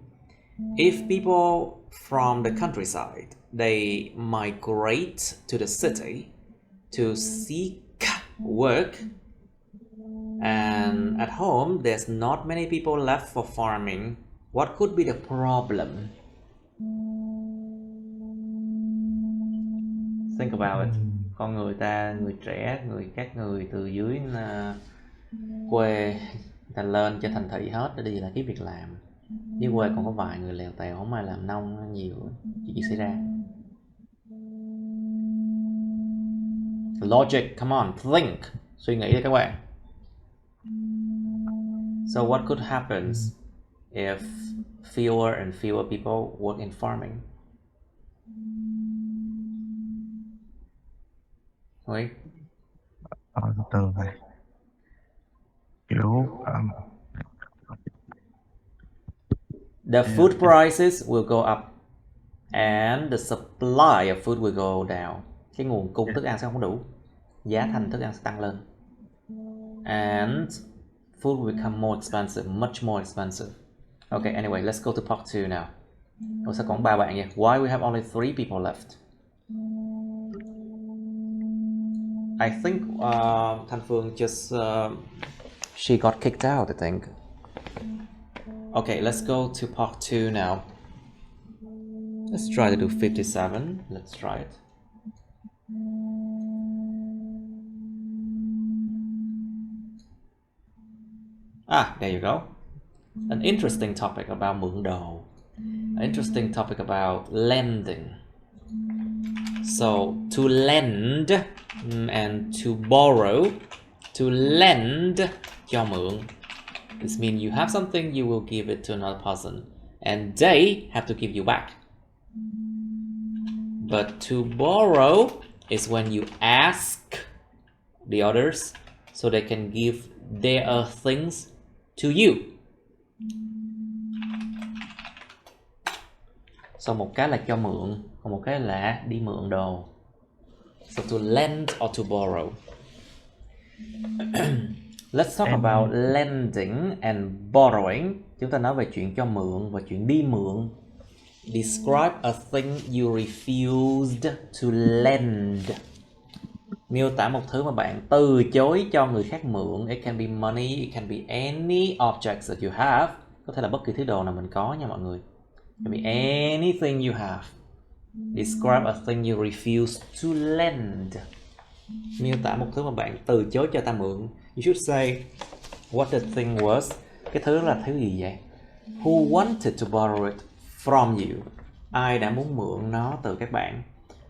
If people from the countryside they migrate to the city to seek work, and at home there's not many people left for farming, what could be the problem? Think about it. Con người ta, người trẻ, các người từ dưới quê người ta lên cho thành thị hết để đi là kiếm việc làm. Dưới quê còn có vài người lèo tèo, không ai làm nông, nhiều chuyện gì xảy ra. Logic, come on, think. Suy nghĩ đi các bạn. So what could happen if fewer and fewer people work in farming? Wait. Từ này. Kiểu the food prices will go up and the supply of food will go down. Cái nguồn cung thức ăn sẽ không đủ, giá thành thức ăn sẽ tăng lên, and food will become more expensive, much more expensive. Okay, anyway, let's go to part 2 now. Sẽ còn 3 bạn nha. Why we have only 3 people left? I think Thanh Phương just she got kicked out, I think. Okay, let's go to part 2 now. Let's try to do 57. Let's try it. There you go. An interesting topic about mượn đồ. An interesting topic about lending. So, to lend and to borrow. To lend, cho mượn. This means you have something, you will give it to another person, and they have to give you back. But to borrow is when you ask the others so they can give their things to you. So một cái là cho mượn, còn một cái là đi mượn đồ. So to lend or to borrow. Let's talk about lending and borrowing. Chúng ta nói về chuyện cho mượn và chuyện đi mượn. Describe a thing you refused to lend. Miêu tả một thứ mà bạn từ chối cho người khác mượn. It can be money, it can be any objects that you have. Có thể là bất kỳ thứ đồ nào mình có nha mọi người. It can be anything you have. Describe a thing you refused to lend. Miêu tả một thứ mà bạn từ chối cho ta mượn. You should say what the thing was. Cái thứ là thứ gì vậy? Who wanted to borrow it from you? Ai đã muốn mượn nó từ các bạn?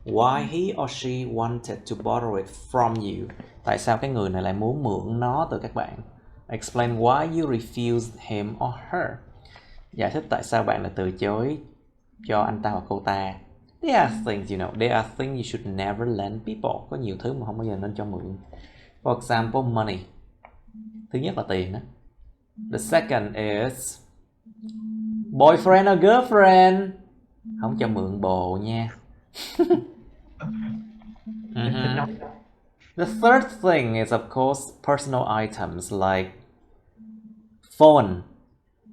Why he or she wanted to borrow it from you? Tại sao cái người này lại muốn mượn nó từ các bạn? Explain why you refused him or her. Giải thích tại sao bạn lại từ chối cho anh ta hoặc cô ta. There are things, there are things you should never lend people. Có nhiều thứ mà không bao giờ nên cho mượn. For example, money. Thứ nhất là tiền đó. The second is boyfriend or girlfriend. Không cho mượn bồ nha. The third thing is, of course, personal items like phone.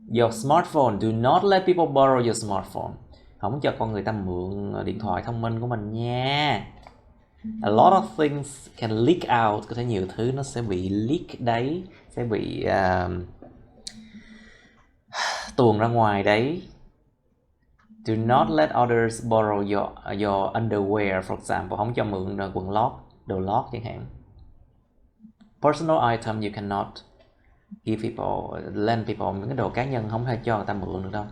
Your smartphone. Do not let people borrow your smartphone. Không cho con người ta mượn điện thoại thông minh của mình nha. A lot of things can leak out. Có thể nhiều thứ nó sẽ bị leak đấy, sẽ bị tuồn ra ngoài đấy. Do not let others borrow your underwear, for example. Không cho mượn quần lót, đồ lót chẳng hạn. Personal item you cannot give people, lend people. Những cái đồ cá nhân không thể cho người ta mượn được đâu.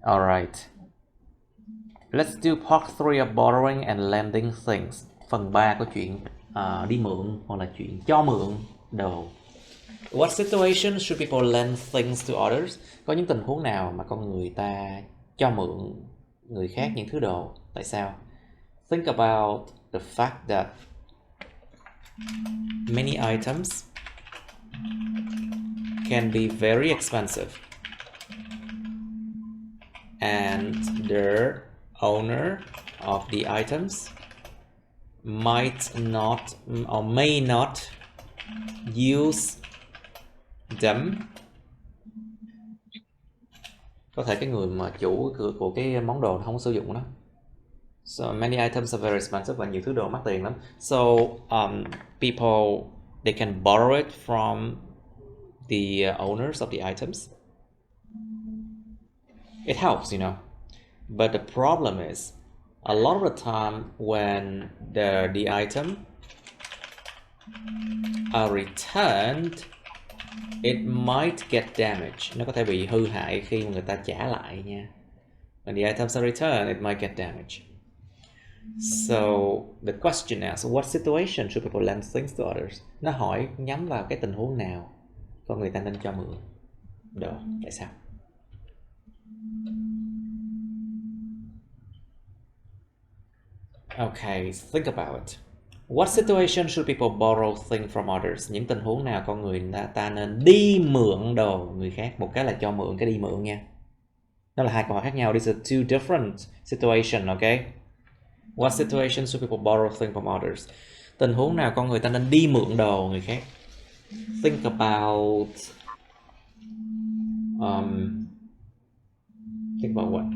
Alright. Let's do part 3 of borrowing and lending things. Phần 3 của chuyện đi mượn hoặc là chuyện cho mượn đồ. What situation should people lend things to others? Có những tình huống nào mà con người ta cho mượn người khác những thứ đồ? Tại sao? Think about the fact that many items can be very expensive and the owner of the items might not or may not use them. Có thể cái người mà chủ của cái món đồ không sử dụng nó. So many items are very expensive, và nhiều thứ đồ mắc tiền lắm. So people, they can borrow it from the owners of the items. It helps, you know. But the problem is, a lot of the time when the item are returned, it might get damaged. Nó có thể bị hư hại khi mà người ta trả lại nha. When the items are returned, it might get damaged. So the question is, what situation should people lend things to others? Nó hỏi nhắm vào cái tình huống nào con người ta nên cho mượn đồ. Tại sao? Okay, think about it. What situation should people borrow things from others? Những tình huống nào con người ta nên đi mượn đồ người khác? Một cái là cho mượn, cái đi mượn nha. Đó là hai câu hỏi khác nhau. These are two different situations, okay? What situation should people borrow things from others? Tình huống nào con người ta nên đi mượn đồ người khác? Think about what?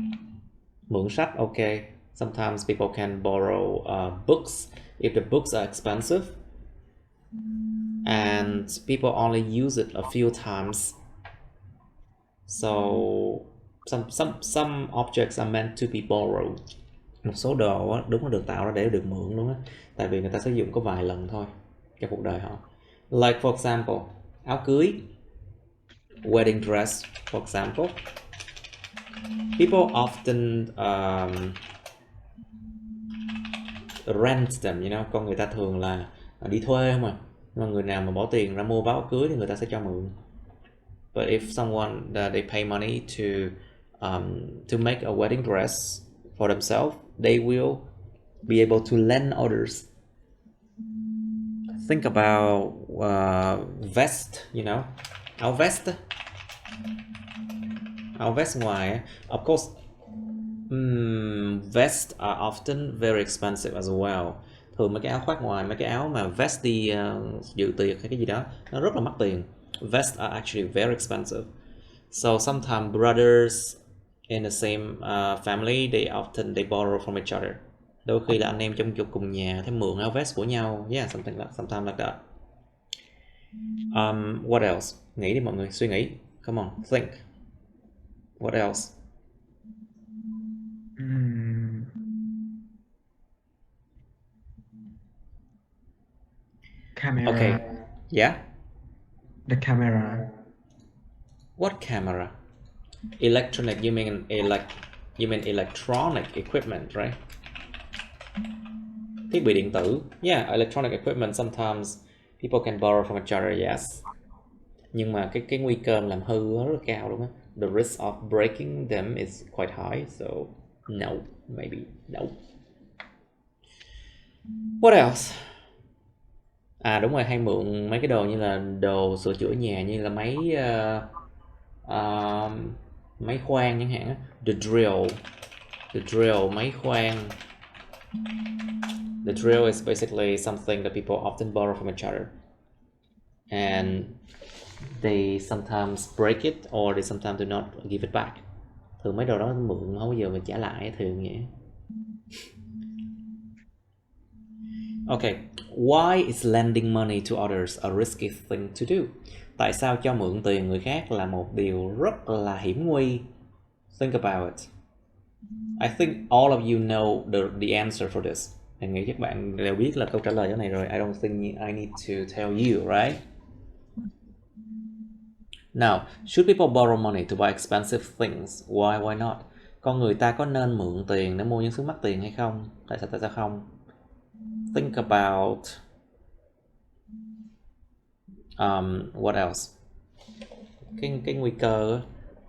Mượn sách, okay. Sometimes people can borrow books if the books are expensive and people only use it a few times. So some objects are meant to be borrowed. Một số đồ đúng là được tạo ra để được mượn luôn á, tại vì người ta sử dụng có vài lần thôi trong cuộc đời họ. Like for example, áo cưới, wedding dress, for example. People often rent them, you know, con người ta thường là đi thuê không à. Nhưng mà người nào mà bỏ tiền ra mua áo cưới thì người ta sẽ cho mượn. But if someone they pay money to make a wedding dress for themselves, they will be able to lend others. Think about vest, you know, áo vest. Áo vest ngoài, of course, vests are often very expensive as well. Thường mấy cái áo khoác ngoài, mấy cái áo mà vest đi dự tiệc hay cái gì đó, nó rất là mắc tiền. Vests are actually very expensive. So sometimes brothers in the same family, they borrow from each other. Đôi khi là anh em trong cùng nhà thế mượn áo vest của nhau. Yeah, sometimes like that. What else? Nghĩ đi mọi người, suy nghĩ. Come on, think. What else? Camera. Okay. Yeah? The camera. What camera? Electronic, you mean electronic equipment, right? Thiết bị điện tử. Yeah, electronic equipment, sometimes people can borrow from each other, yes. Nhưng mà cái nguy cơ làm hư rất là cao đúng không? The risk of breaking them is quite high, so no, maybe no. What else? À đúng rồi, hay mượn mấy cái đồ như là đồ sửa chữa nhà, như là máy Máy khoan chẳng hạn. The drill, máy khoan. The drill is basically something that people often borrow from each other, and they sometimes break it or they sometimes do not give it back. Thường mấy đồ đó mượn không bao giờ mình trả lại, thường vậy. Okay, why is lending money to others a risky thing to do? Tại sao cho mượn tiền người khác là một điều rất là hiểm nguy? Think about it. I think all of you know the answer for this. Mình nghĩ các bạn đều biết là câu trả lời chỗ này rồi. I don't think I need to tell you, right? Now, should people borrow money to buy expensive things? Why not? Con người ta có nên mượn tiền để mua những thứ mắc tiền hay không? Tại sao không? Think about what else? Cái nguy cơ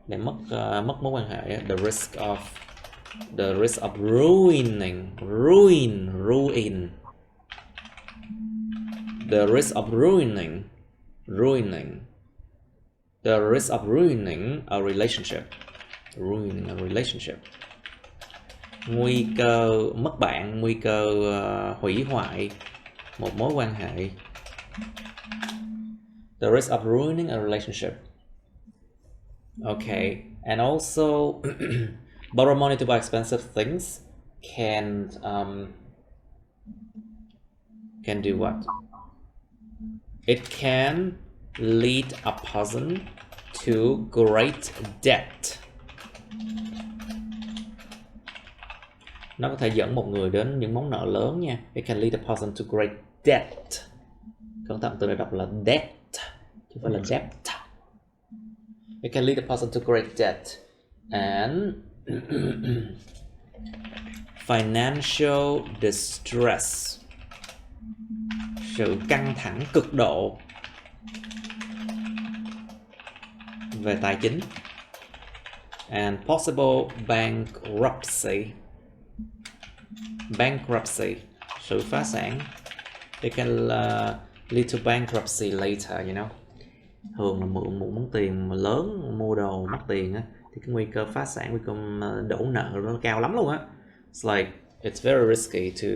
để mất mối quan hệ, the risk of ruining, the risk of ruining, the risk of ruining a relationship, nguy cơ mất bạn, nguy cơ hủy hoại một mối quan hệ, the risk of ruining a relationship. Okay, and also borrow money to buy expensive things can do what? It can lead a person to great debt. Nó có thể dẫn một người đến những món nợ lớn nha. It can lead a person to great debt. Cẩn thận, từ này đọc là debt chứ không phải là debt. It can lead a person to great debt and financial distress, sự căng thẳng cực độ về tài chính, and possible bankruptcy, sự phá sản. It can lead to bankruptcy later, you know. Thường là mượn một món tiền mà lớn, mua đồ mắc tiền á, thì cái nguy cơ phá sản, nguy cơ đổ nợ nó cao lắm luôn á. It's like it's very risky to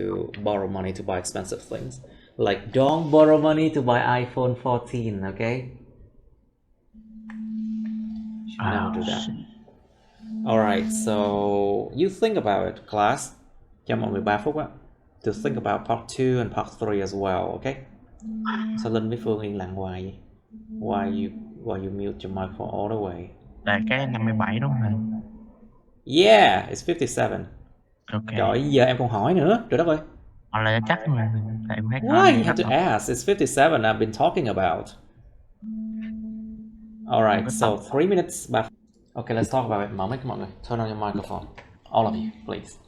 borrow money to buy expensive things. Like don't borrow money to buy iPhone 14, okay? Should never do that. Alright, so you think about it, class. Cho mọi người 3 phút á, to think about part 2 and part 3 as well, okay? Sao Linh với Phương yên lặng hoài vậy? Why you mute your microphone all the way? Là cái 57 đúng không? Yeah, it's 57. Okay. Trời, giờ em còn hỏi nữa, trời đất ơi. Hoặc là chắc mà tại em hát Why you have to ask? It's 57 I've been talking about. Alright, so 3 minutes back. Okay, let's talk about it. Mở mic mọi người. Turn on your microphone. All of you, please.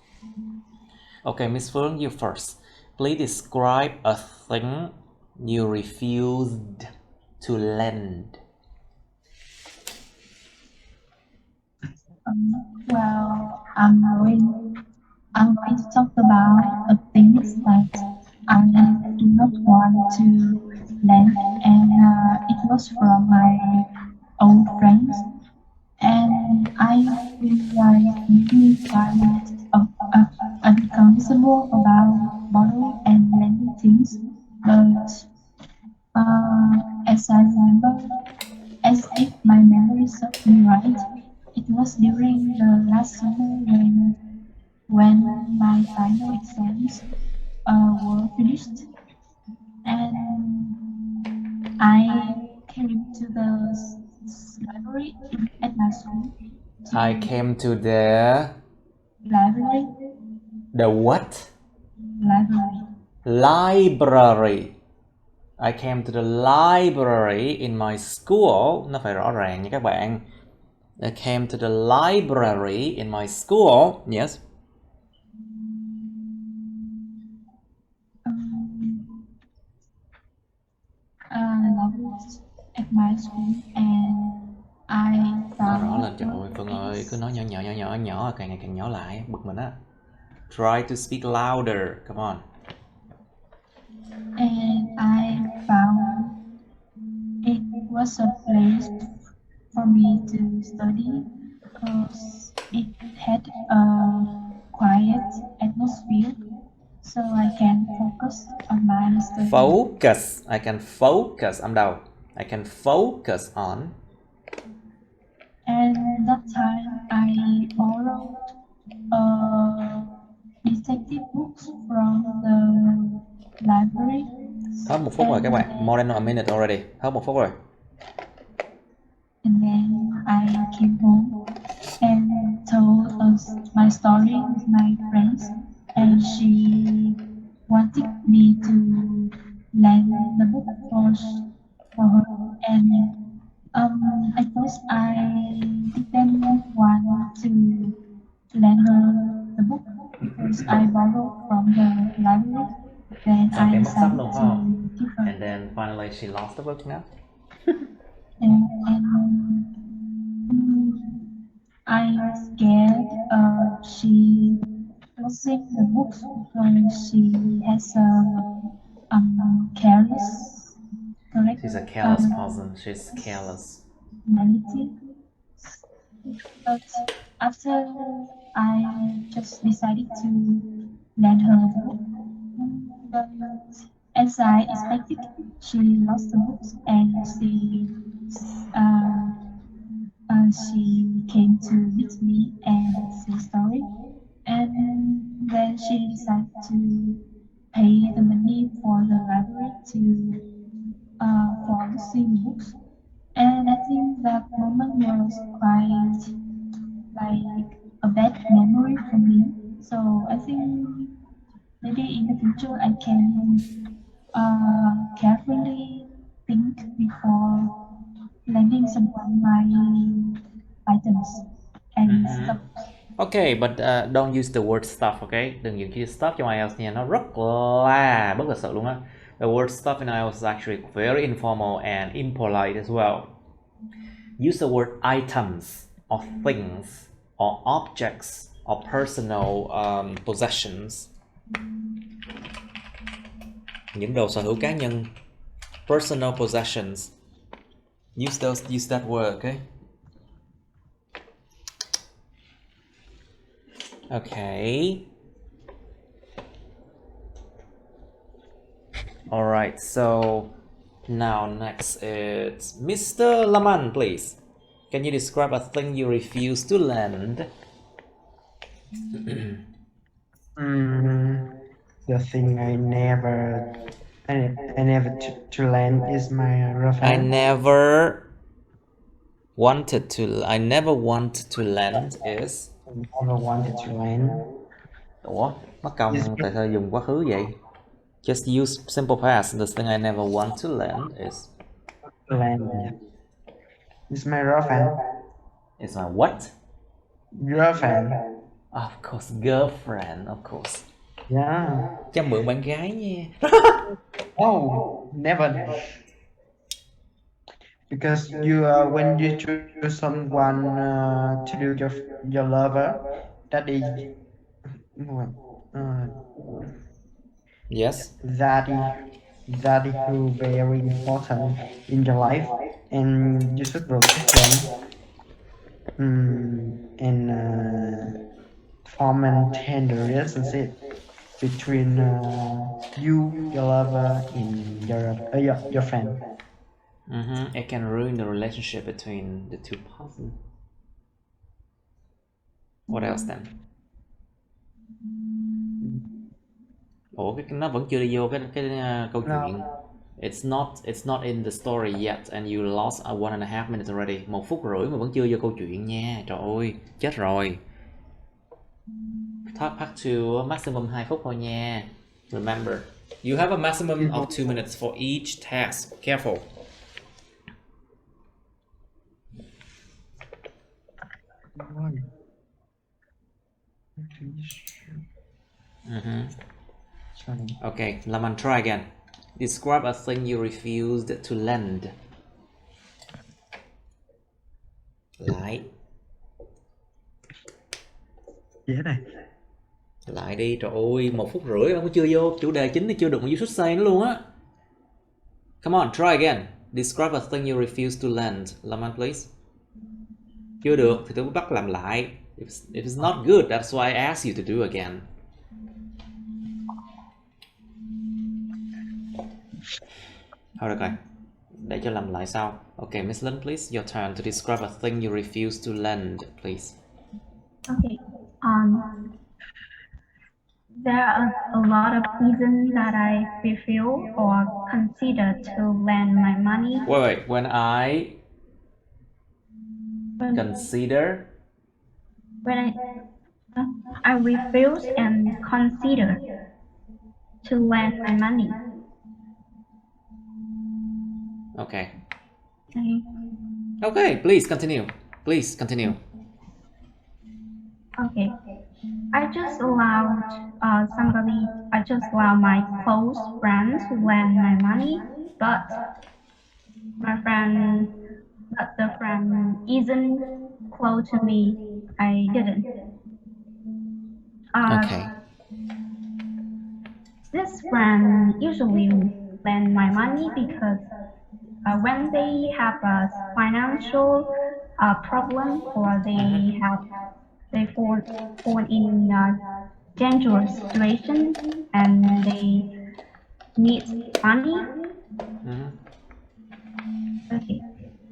Okay, Miss Phương, you first. Please describe a thing you refused to lend. Well, I'm going to talk about things that I do not want to lend, and it was from my old friends, and I feel like really quite uncomfortable about borrowing and lending things, but as I remember, as if my memory serves me right, it was during the last summer when my final exams were finished, and I came to the library at my school. I came to the Library. The what? Library. I came to the library in my school. Nó phải rõ ràng nha các bạn. I came to the library in my school. Yes. At my school, and I found. Rõ lên, trời ơi, Phương ơi, cứ nói nhỏ, càng ngày càng nhỏ lại, bực mình á. Try to speak louder, come on. And I found it was a place for me to study, because it had a quiet atmosphere, so I can focus on my study. Focus. I can focus. Âm đầu. I can focus on. And that time I borrowed detective books from the library. Hết 1 phút rồi các bạn. More than a minute already. Hết 1 phút rồi. And then I came home and told us my story with my friends, and she wanted me to lend the book for her. And at first I didn't want to lend her the book because I borrowed from the library. Then Xong I cái mất sách decided luôn phải to không? give her. And then finally she lost the book now. And I'm scared she losing the books because she has a careless correct She's a careless person. She's careless. personality. But after I just decided to lend her the book, but as I expected, she lost the books and she came to meet me and say sorry, and then she decided to pay the money for the library to for losing books. And I think that moment was quite like a bad memory for me. So I think maybe in the future I can carefully think before lending someone my items and stuff. Okay, but don't use the word stuff, okay? Đừng dùng chữ stuff trong IELTS nha, nó rất là bất lịch sự luôn á. The word stuff in IELTS is actually very informal and impolite as well. Use the word items or things or objects or personal possessions. Những đồ sở hữu cá nhân. Personal possessions. Use that word, okay? Okay. Alright, so now next is Mr. Laman, please. Can you describe a thing you refuse to lend? The thing I never to lend is my rough I hand. never want to lend is. Never wanted to lend. Ủa, mất công tại sao dùng quá khứ vậy? Just use simple past. The thing I never want to lend is. Lend. It's my rough hand. It's my what? Girlfriend. Of course, girlfriend, of course. Yeah. Cho mượn bạn gái nha. Oh, never. Because you when you choose someone to do your lover, that is Yes. that is who very important in your life, and you should protect them and form and tender relationship between you, your lover, and your friend. It can ruin the relationship between the two persons. What else then? Ủa, nó vẫn chưa đi vô cái câu chuyện. It's not in the story yet, and you lost 1.5 minutes already. 1 phút rưỡi mà vẫn chưa vô câu chuyện nha. Trời ơi, chết rồi. Part 2 maximum 2 phút thôi nha. Remember, you have a maximum of 2 minutes for each task. Careful. Okay, Laman, try again. Describe a thing you refused to lend. Lại. Dễ này. Lại đi, trời ơi, 1 phút rưỡi mà cũng chưa vô chủ đề chính thì chưa được một chút say nữa luôn á. Come on, try again. Describe a thing you refuse to lend. Laman, please. Chưa được thì tôi bắt làm lại. If it's not good, that's why I asked you to do again. Thôi được rồi, để cho làm lại sau. Okay, Miss Lin, please, your turn to describe a thing you refuse to lend, please. Okay. There are a lot of reasons that I refuse or consider to lend my money. Wait. When I consider. When I refuse and consider to lend my money. Okay. Okay. Okay, please continue. Please continue. Okay. I just allow my close friends to lend my money, but the friend isn't close to me. I didn't. Okay. This friend usually lend my money because when they have a financial problem or they fall in a dangerous situation and they need money. Okay.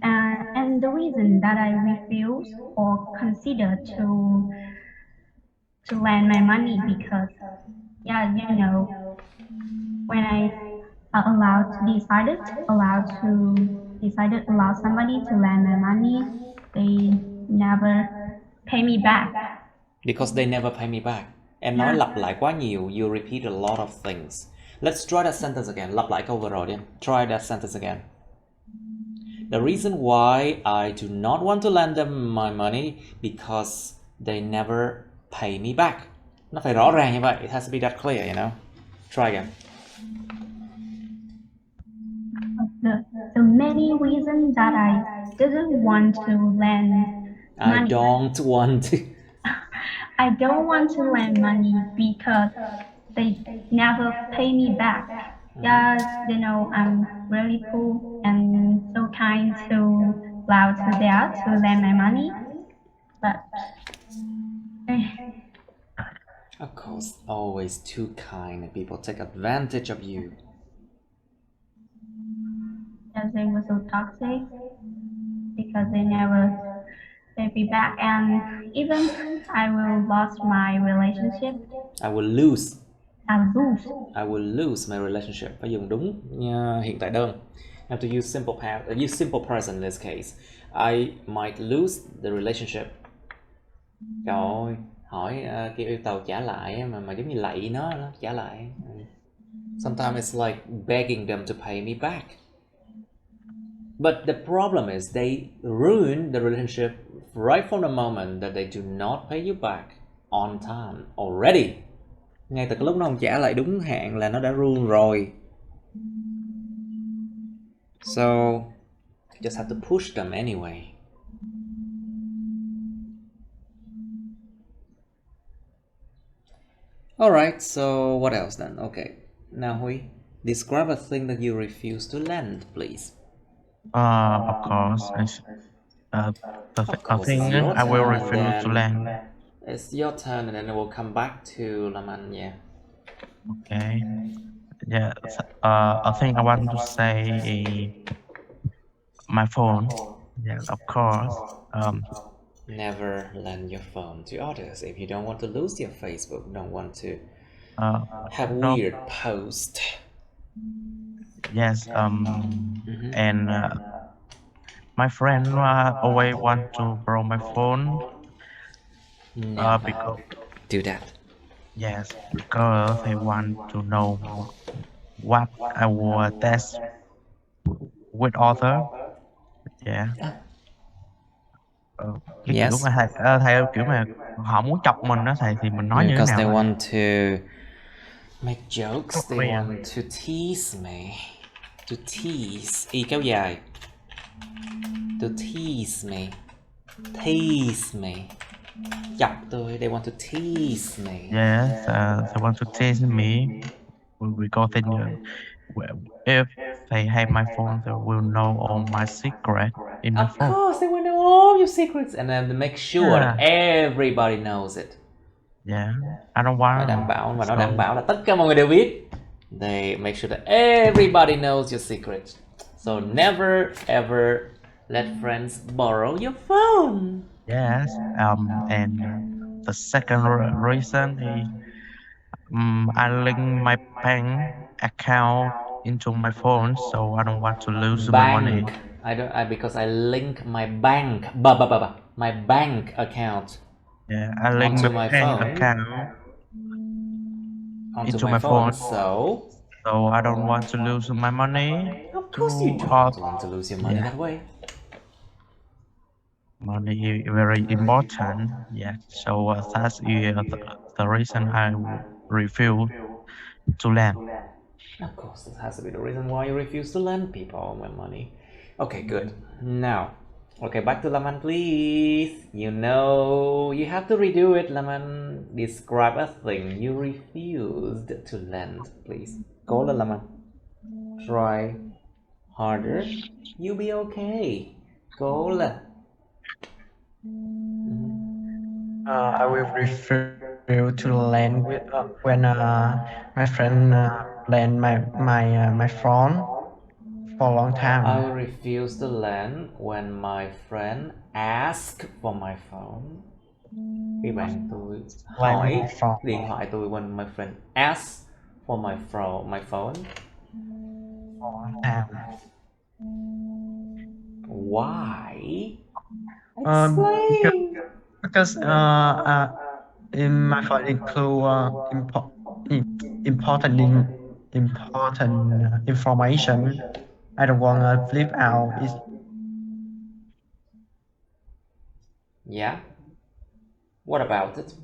And the reason that I refuse or consider to lend my money because when I decided allow somebody to lend my money, they never pay me back. Because they never pay me back. Em nói lặp lại quá nhiều. You repeat a lot of things. Let's try that sentence again. Lặp lại câu vừa rồi đi. Try that sentence again. The reason why I do not want to lend them my money because they never pay me back. Nó phải rõ ràng như vậy. It has to be that clear, you know. Try again. The many reasons that I didn't want to lend money. I don't want to. I don't want to lend money because they never pay me back. I'm really poor and so kind to allow to them to lend my money, but Of course, always too kind and people take advantage of you. Because they were so toxic, because they never pay me back, and even I will lose my relationship. I will lose. I will lose my relationship. Phải dùng đúng hiện tại đơn. Have to use simple present in this case. I might lose the relationship. Trời ơi, hỏi kêu yêu cầu trả lại mà giống như lạy nó đó, trả lại. Sometimes it's like begging them to pay me back. But the problem is they ruin the relationship right from the moment that they do not pay you back on time already. Ngay từ cái lúc nó không trả lại đúng hạn là nó đã ruin rồi. So, just have to push them anyway. Alright, so what else then? Okay, now Huy, describe a thing that you refuse to lend, please. Of course, I think I will refuse to lend. It's your turn, and then I will come back to Laman. Yeah. Okay. Yeah. I think I want to say my phone. Yeah, of course. Never lend your phone to others if you don't want to lose your Facebook. Don't want to have weird posts. Yes. And my friend always want to borrow my phone. Never Because do that. yes, because they want to know what I will test with author. Yeah. Cái kiểu mà thầy kiểu mà họ muốn chọc mình đó thầy thì mình nói như thế Because nào? they want to make jokes. They want to tease me. To tease. Y kéo dài. To tease me. Tease me. Chọc tôi. They want to tease me. Yes, they want to tease me. We go think if they have my phone, they will know all my secret in my phone. Of course, they will know all your secrets and then make sure that everybody knows it. Yeah, I don't Phải want. đảm bảo, và nó đảm bảo là tất cả mọi người đều biết. They make sure that everybody knows your secret. So never ever let friends borrow your phone. Yes. And the second reason is I link my bank account into my phone, so I don't want to lose my money. Because I link my bank, my bank account. Yeah, I link onto my my bank phone. account Onto into my my phone. phone. So I don't want to lose my money. Of course you don't want to lose your money that way. Money is very important. Yeah. So that's the reason I refuse to lend. Of course, that has to be the reason why you refuse to lend people my money. Okay, good. Now, okay, back to Laman, please. You know, you have to redo it, Laman. Describe a thing you refused to lend, please. Cố lên, Laman. Try harder. You'll be okay. Cố lên. I will refuse to lend with when my friend lend my phone for a long time. I will refuse to lend when my friend asks for my phone. Khi bạn tôi hỏi điện thoại tôi, when my friend asks for my phone. For a long time. Why? Explain. Because in my phone include important information. I don't want to flip out. Yeah. What about it?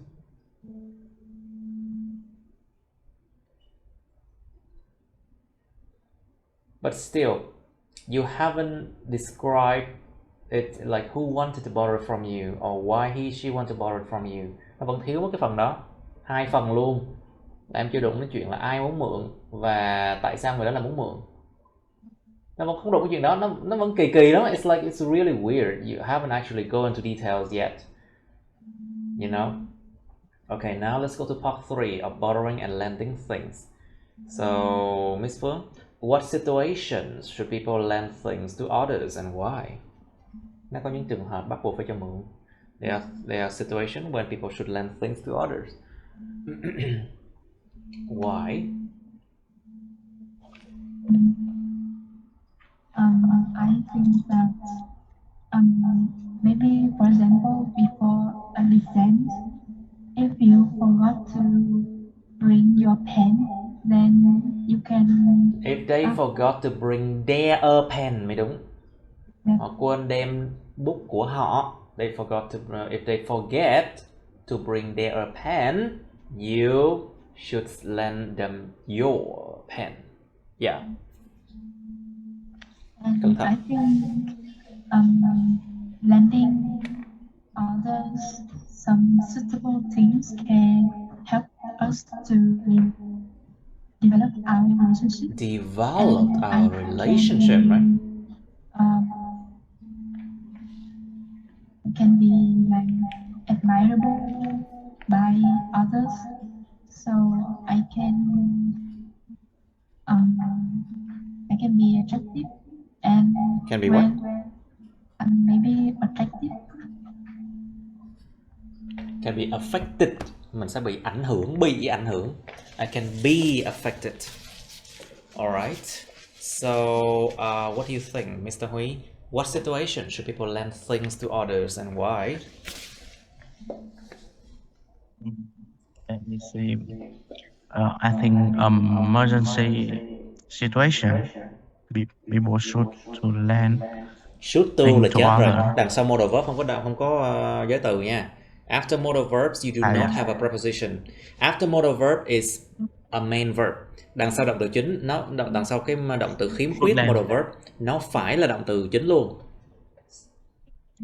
But still, you haven't described it, like who wanted to borrow from you or why she wanted to borrow from you. Nó vẫn thiếu mất cái phần đó. Hai phần luôn. Em chưa đụng đến chuyện là ai muốn mượn và tại sao người đó là muốn mượn. Nó vẫn không đụng cái chuyện đó, nó vẫn kỳ kỳ lắm. It's like it's really weird. You haven't actually go into details yet. You know? Okay, now let's go to part 3 of borrowing and lending things. So, Miss Phương, what situations should people lend things to others and why? Nó có những trường hợp bắt buộc phải cho mượn. There are situations when people should lend things to others. Why? I think that maybe, for example, before an exam, if you forgot to bring your pen, then you can. If they forgot to bring their pen, mới đúng. Họ quên đem bút của họ. If they forget to bring their pen, you should lend them your pen. Yeah. And I think lending others some suitable things can help us to develop our relationship. Develop our relationship, right? Can be like admirable by others, so I can be attractive and Can be what? Maybe attractive. Can be affected. Mình sẽ bị ảnh hưởng, I can be affected. Alright. So, what do you think, Mr. Huy? What situation should people lend things to others and why? Let me see. I think emergency situation, people should to lend. Should to là chết rồi. Đằng sau modal verb không có giới từ nha. After modal verbs, you do not have a preposition. After modal verb is a main verb. Đằng sau động từ chính, đằng sau cái động từ khiếm khuyết modal verb, nó phải là động từ chính luôn.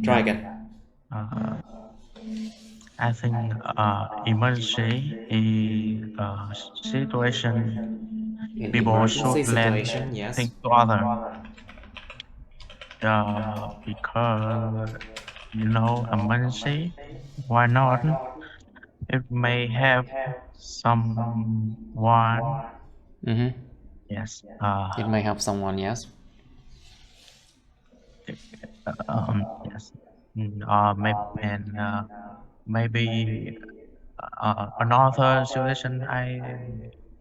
Try again. I think emergency is a situation. In People should lend yes. things to others. Because emergency. Why not? It may have someone. Yes. It may help someone, yes. Yes. Maybe another situation I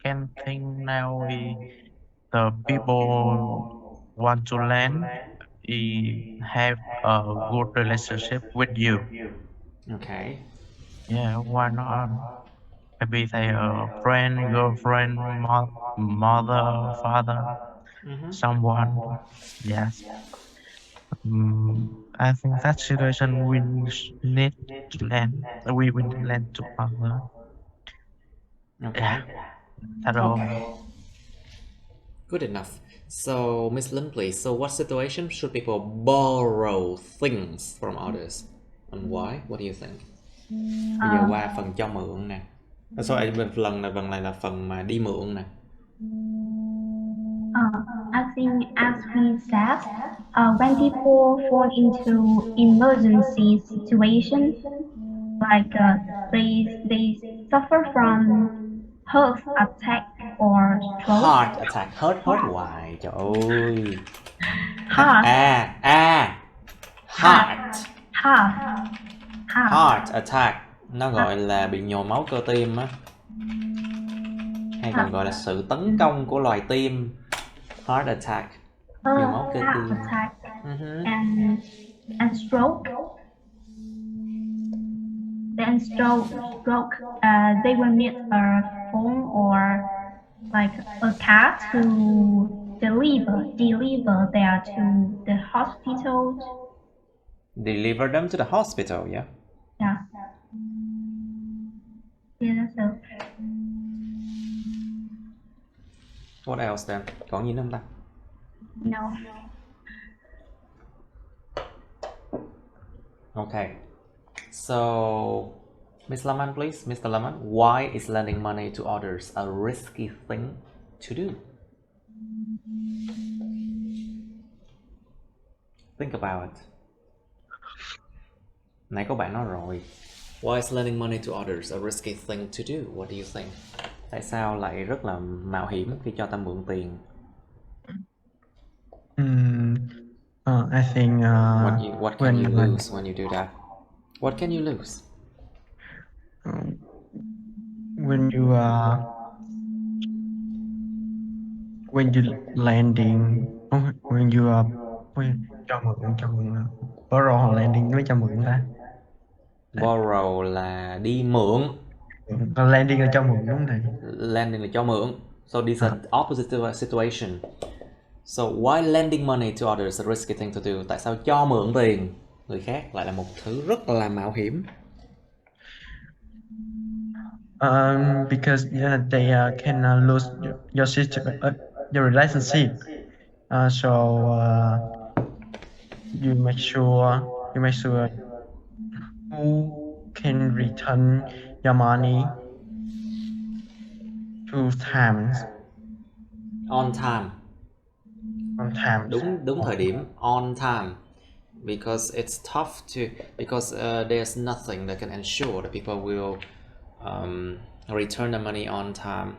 can think now is the people want to learn, have a good relationship with you. Okay. Yeah, why not? Maybe they are friend, girlfriend, mother, father, someone. Yes. I think that situation we need to learn. We will learn to other. Okay. Yeah. That's all. Good enough. So, Miss Lin, please. So, what situation should people borrow things from others, and why? What do you think? Bây giờ qua phần cho mượn nè. Sorry, lần này là phần mà đi mượn nè. I think, as we said, when people fall into emergency situations, like they suffer from heart attack or stroke. Heart attack, hurt hoài, trời ơi. Heart. Heart attack, nó gọi là bị nhồi máu cơ tim á, hay còn gọi là sự tấn công của loài tim. Heart attack, nhồi máu cơ tim. Heart attack and stroke. Then stroke. They will need a phone or like a car to deliver there to the hospital. Deliver them to the hospital, yeah? Yeah. Yeah, that's all. What else then? Còn gì nữa không ta? No. Okay. So, Miss Laman, please. Mr. Laman, why is lending money to others a risky thing to do? Think about it. Nãy có bạn nói rồi. Why is lending money to others a risky thing to do? What do you think? Tại sao lại rất là mạo hiểm khi cho ta mượn tiền? I think what can you lose when you do that? What can you lose? When you landing, when you cho mượn borrow hoặc landing mới cho mượn ta. Borrow là đi mượn. Còn landing là cho mượn đúng không thầy? Landing là cho mượn. So these are opposite situation. So why lending money to others is a risky thing to do? Tại sao cho mượn tiền người khác lại là một thứ rất là mạo hiểm? Because they can lose your relationship. So you make sure who can return your money 2 times. On time. Đúng thời điểm. On time. Because it's tough because there's nothing that can ensure that people will return the money on time.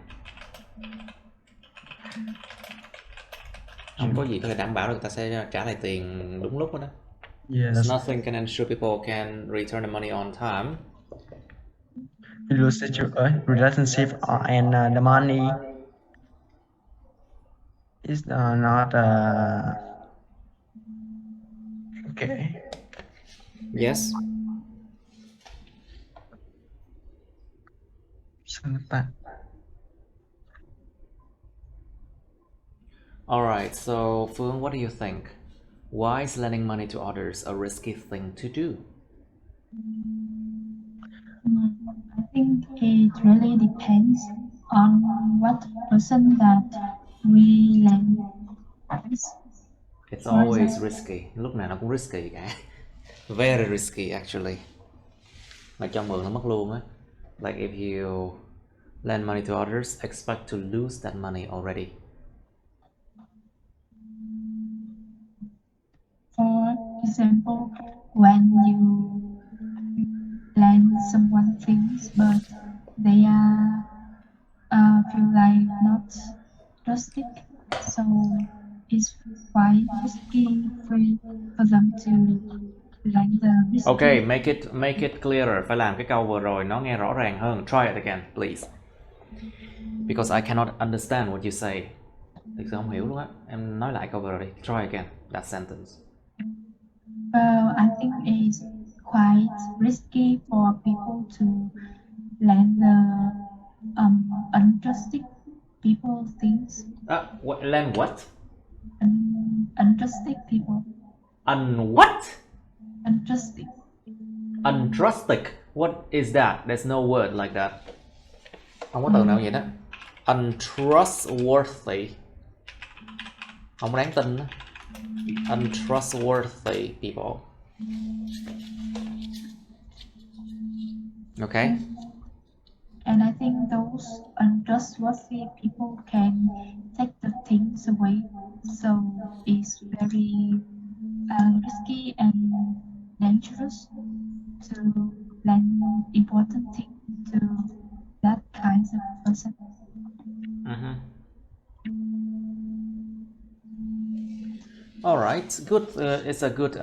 Không có gì có thể đảm bảo được người ta sẽ trả lại tiền đúng lúc đó. Yes. Nothing can ensure people can return the money on time. You lose your relationship and the money is not okay. Yes. Alright, so Phương, what do you think? Why is lending money to others a risky thing to do? I think it really depends on what person that we lend. It's always risky. Lúc nào nó cũng risky cả. Very risky actually. Mà cho mượn nó mất luôn á. Like if you lend money to others, expect to lose that money already. For example, when you lend someone things, but they are feel like not trusted, so it's quite risky for them to lend the risky. Okay, make it clearer. Phải làm cái câu vừa rồi nó nghe rõ ràng hơn. Try it again, please. Because I cannot understand what you say. Thực sự không hiểu luôn á. Em nói lại câu vừa rồi đi. Try again that sentence. Well, I think it's quite risky for people to lend the untrusted people things. Lend what? Untrusted people. What? Untrusted. Untrusted. What is that? There's no word like that. Không có từ nào vậy đó. Untrustworthy. Không đáng tin đó. Untrustworthy people. Okay. And I think those untrustworthy people can take the things away. So it's very risky and dangerous to lend important things to that kind of person. All right, good. It's a good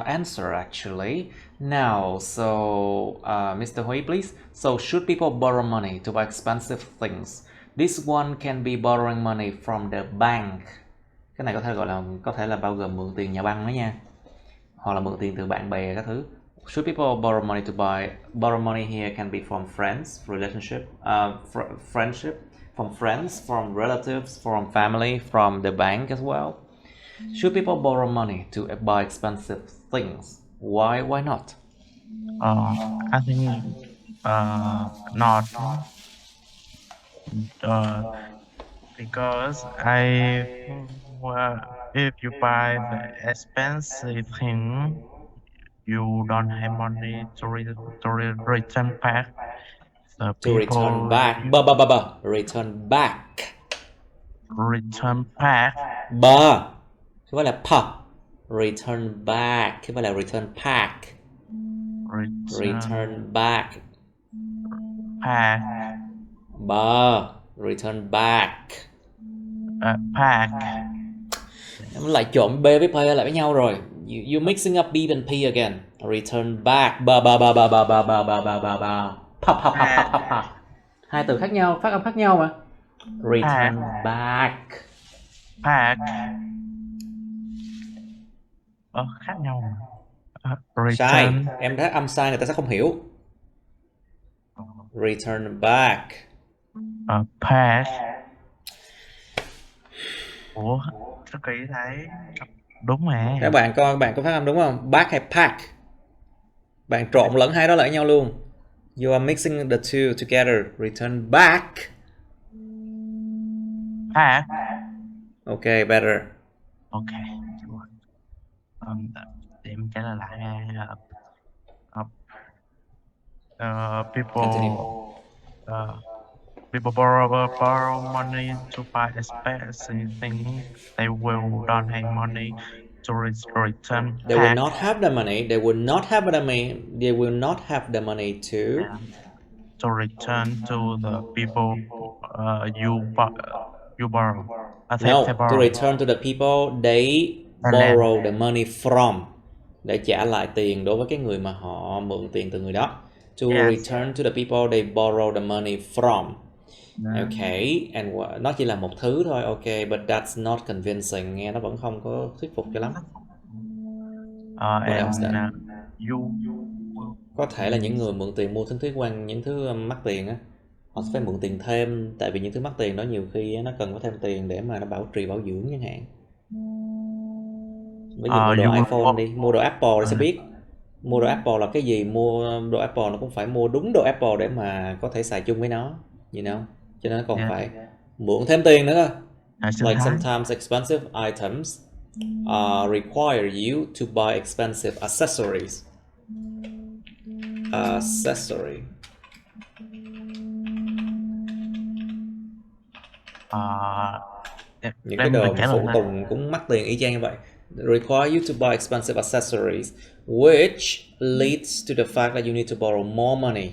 answer actually. Now, so Mr. Hui, please. So, should people borrow money to buy expensive things? This one can be borrowing money from the bank. Cái này có thể là bao gồm mượn tiền nhà băng đó nha, hoặc là mượn tiền từ bạn bè các thứ. Should people borrow money to borrow money here can be from friends, relationship, friendship, from friends, from relatives, from family, from the bank as well. Should people borrow money to buy expensive things? Why not? I think not. Because if you buy the expensive thing, you don't have money to return back. The To return back. Return back. Return back. Chứ phải là return back, chứ phải là return pack. Return back. Pack. Return back. Pack. Em lại trộn B với P lại với nhau rồi. You mixing up B and P again. Return back. Hai từ khác nhau, phát âm khác nhau mà. Return back. Pack. Khác nhau mà. Sai, em phát âm sai người ta sẽ không hiểu. Return back. Pack. Ủa, sao kỳ thế? Đúng mà. Các bạn coi, bạn có phát âm đúng không? Back hay pack? Bạn trộn lẫn hai đó lại nhau luôn. You are mixing the two together. Return back. Pack. Okay, better. Okay. Để em trả lời lại nha. People borrow money to buy expensive things. They will don't have money to return. They will not have the money. They will not have the money. They will not have the money to return to the people you borrow. No, to return to the people they borrow the money from. Để trả lại tiền đối với cái người mà họ mượn tiền từ người đó. To return to the people they borrow the money from. Okay, and nó chỉ là một thứ thôi. Okay, but that's not convincing. Nghe nó vẫn không có thuyết phục cho lắm. Có thể là những người mượn tiền mua những thứ mắc tiền á, họ sẽ phải mượn tiền thêm, tại vì những thứ mắc tiền đó nhiều khi nó cần có thêm tiền để mà nó bảo dưỡng chẳng hạn. Ví dụ mua đồ iPhone đi, mua đồ Apple thì sẽ biết. Mua đồ Apple là cái gì, mua đồ Apple nó cũng phải mua đúng đồ Apple để mà có thể xài chung với nó, you know? Cho nên nó còn phải mượn thêm tiền nữa cơ. Like sometimes expensive items require you to buy expensive accessories. Accessory. Những cái đồ mà phụ tùng cũng mắc tiền y chang như vậy. require you to buy expensive accessories, which leads to the fact that you need to borrow more money.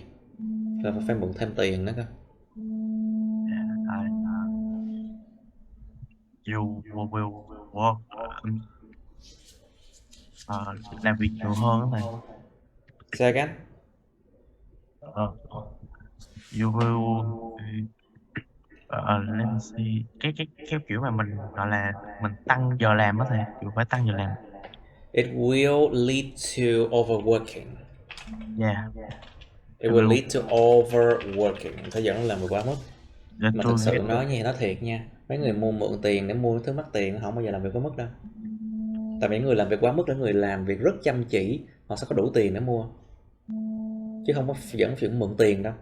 Là phải mượn thêm tiền nữa cơ. You will work làm việc nhiều hơn này. Say again. You will let's see, cái kiểu mà mình gọi là mình tăng giờ làm đó thầy, kiểu phải tăng giờ làm. It will lead to overworking. Yeah. It will lead to overworking. Phải dẫn làm việc quá mức. Mà thực sự nói thiệt nha, mấy người mua mượn tiền để mua thứ mắc tiền không bao giờ làm việc quá mức đâu. Tại vì người làm việc quá mức là người làm việc rất chăm chỉ, họ sẽ có đủ tiền để mua, chứ không có dẫn chuyện mượn tiền đâu.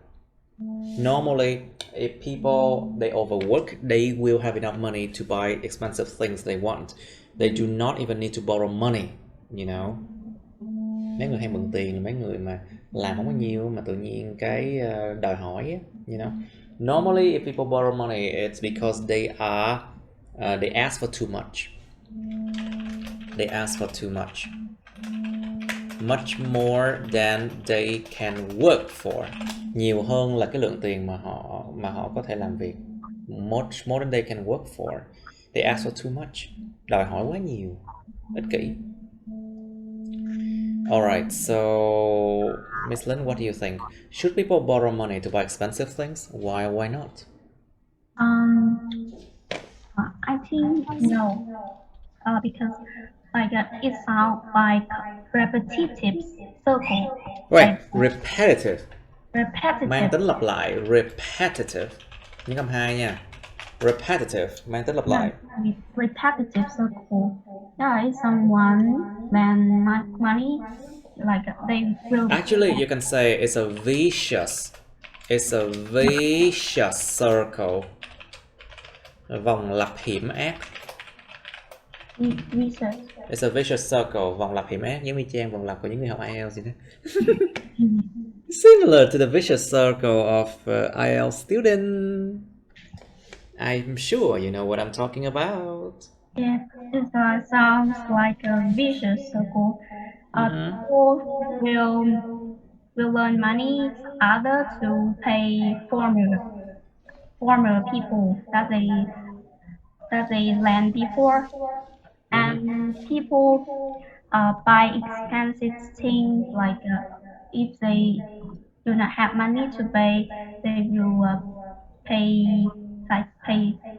Normally, if people they overwork, they will have enough money to buy expensive things they want. They do not even need to borrow money, you know. Mấy người hay mượn tiền là mấy người mà làm không có nhiều mà tự nhiên cái đòi hỏi á, you know. Normally, if people borrow money, it's because they ask for too much. They ask for too much more than they can work for. Nhiều hơn là cái lượng tiền mà họ có thể làm việc. Much more than they can work for. They ask for too much. Đòi hỏi quá nhiều. Ích kỷ. Alright, so Miss Lynn, what do you think? Should people borrow money to buy expensive things? Why not? I think no. Because it sounds like repetitive circle. Wait, repetitive. Repetitive. Mang tính lặp lại. Repetitive. Những âm 2 nha. Repetitive. Mang tính lặp lại. Repetitive circle. Yeah, if someone lend money, like they will. Actually, you can say it's a vicious. It's a vicious circle. Vòng lặp hiểm ác. It's a vicious circle, vòng lặp hiểm ác, giống như trang vòng lặp của những người học IELTS gì đó. Similar to the vicious circle of IELTS student. I'm sure you know what I'm talking about. Yeah, it sounds like a vicious circle. People will loan money to others to pay former people that they lend before. And people buy expensive things like if they do not have money to pay, they will pay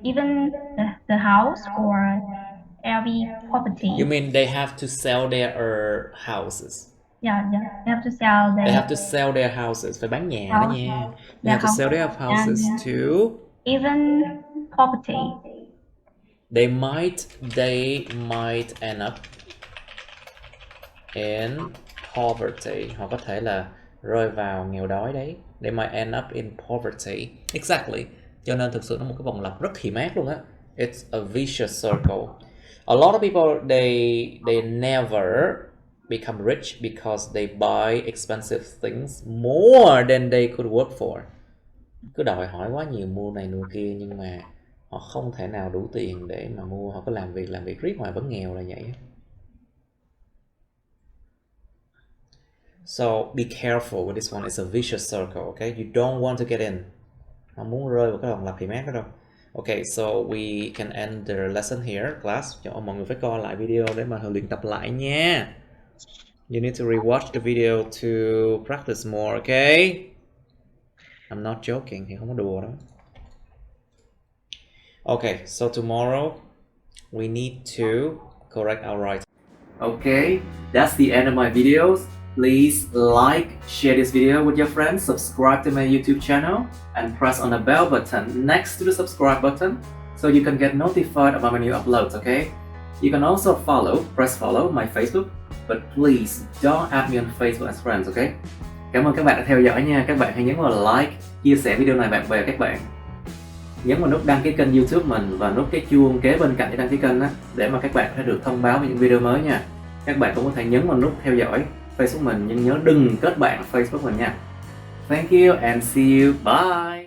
even the house or every property. You mean they have to sell their houses? Yeah, they have to sell their. They have to sell their houses. Phải bán nhà đó nha. They have to sell their houses to even property. They might end up in poverty. Họ có thể là rơi vào nghèo đói đấy. They might end up in poverty. Exactly. Cho nên thực sự nó một cái vòng lặp rất hiểm ác luôn á. It's a vicious circle. A lot of people they never become rich because they buy expensive things more than they could work for. Cứ đòi hỏi quá nhiều, mua này mua kia, nhưng mà họ không thể nào đủ tiền để mà mua. Họ cứ làm việc riết hoài vẫn nghèo là vậy. So be careful with this one. It's a vicious circle, okay? You don't want to get in. Không muốn rơi vào cái vòng lặp hiểm ác đó đâu. Okay, so we can end the lesson here, class. Cho mọi người phải coi lại video để mà luyện tập lại nha. You need to rewatch the video to practice more, okay? I'm not joking, thì không có đùa đó. Okay, so tomorrow we need to correct our writing. Okay, that's the end of my videos. Please like, share this video with your friends, subscribe to my YouTube channel, and press on the bell button next to the subscribe button so you can get notified about my new uploads, okay? You can also press follow my Facebook, but please don't add me on Facebook as friends, okay? Cảm ơn các bạn đã theo dõi nha. Các bạn hãy nhấn vào like, chia sẻ video này bạn bè các bạn. Nhấn vào nút đăng ký kênh YouTube mình và nút cái chuông kế bên cạnh để đăng ký kênh đó, để mà các bạn sẽ được thông báo về những video mới nha. Các bạn cũng có thể nhấn vào nút theo dõi Facebook mình, nhưng nhớ đừng kết bạn Facebook mình nha. Thank you and see you. Bye.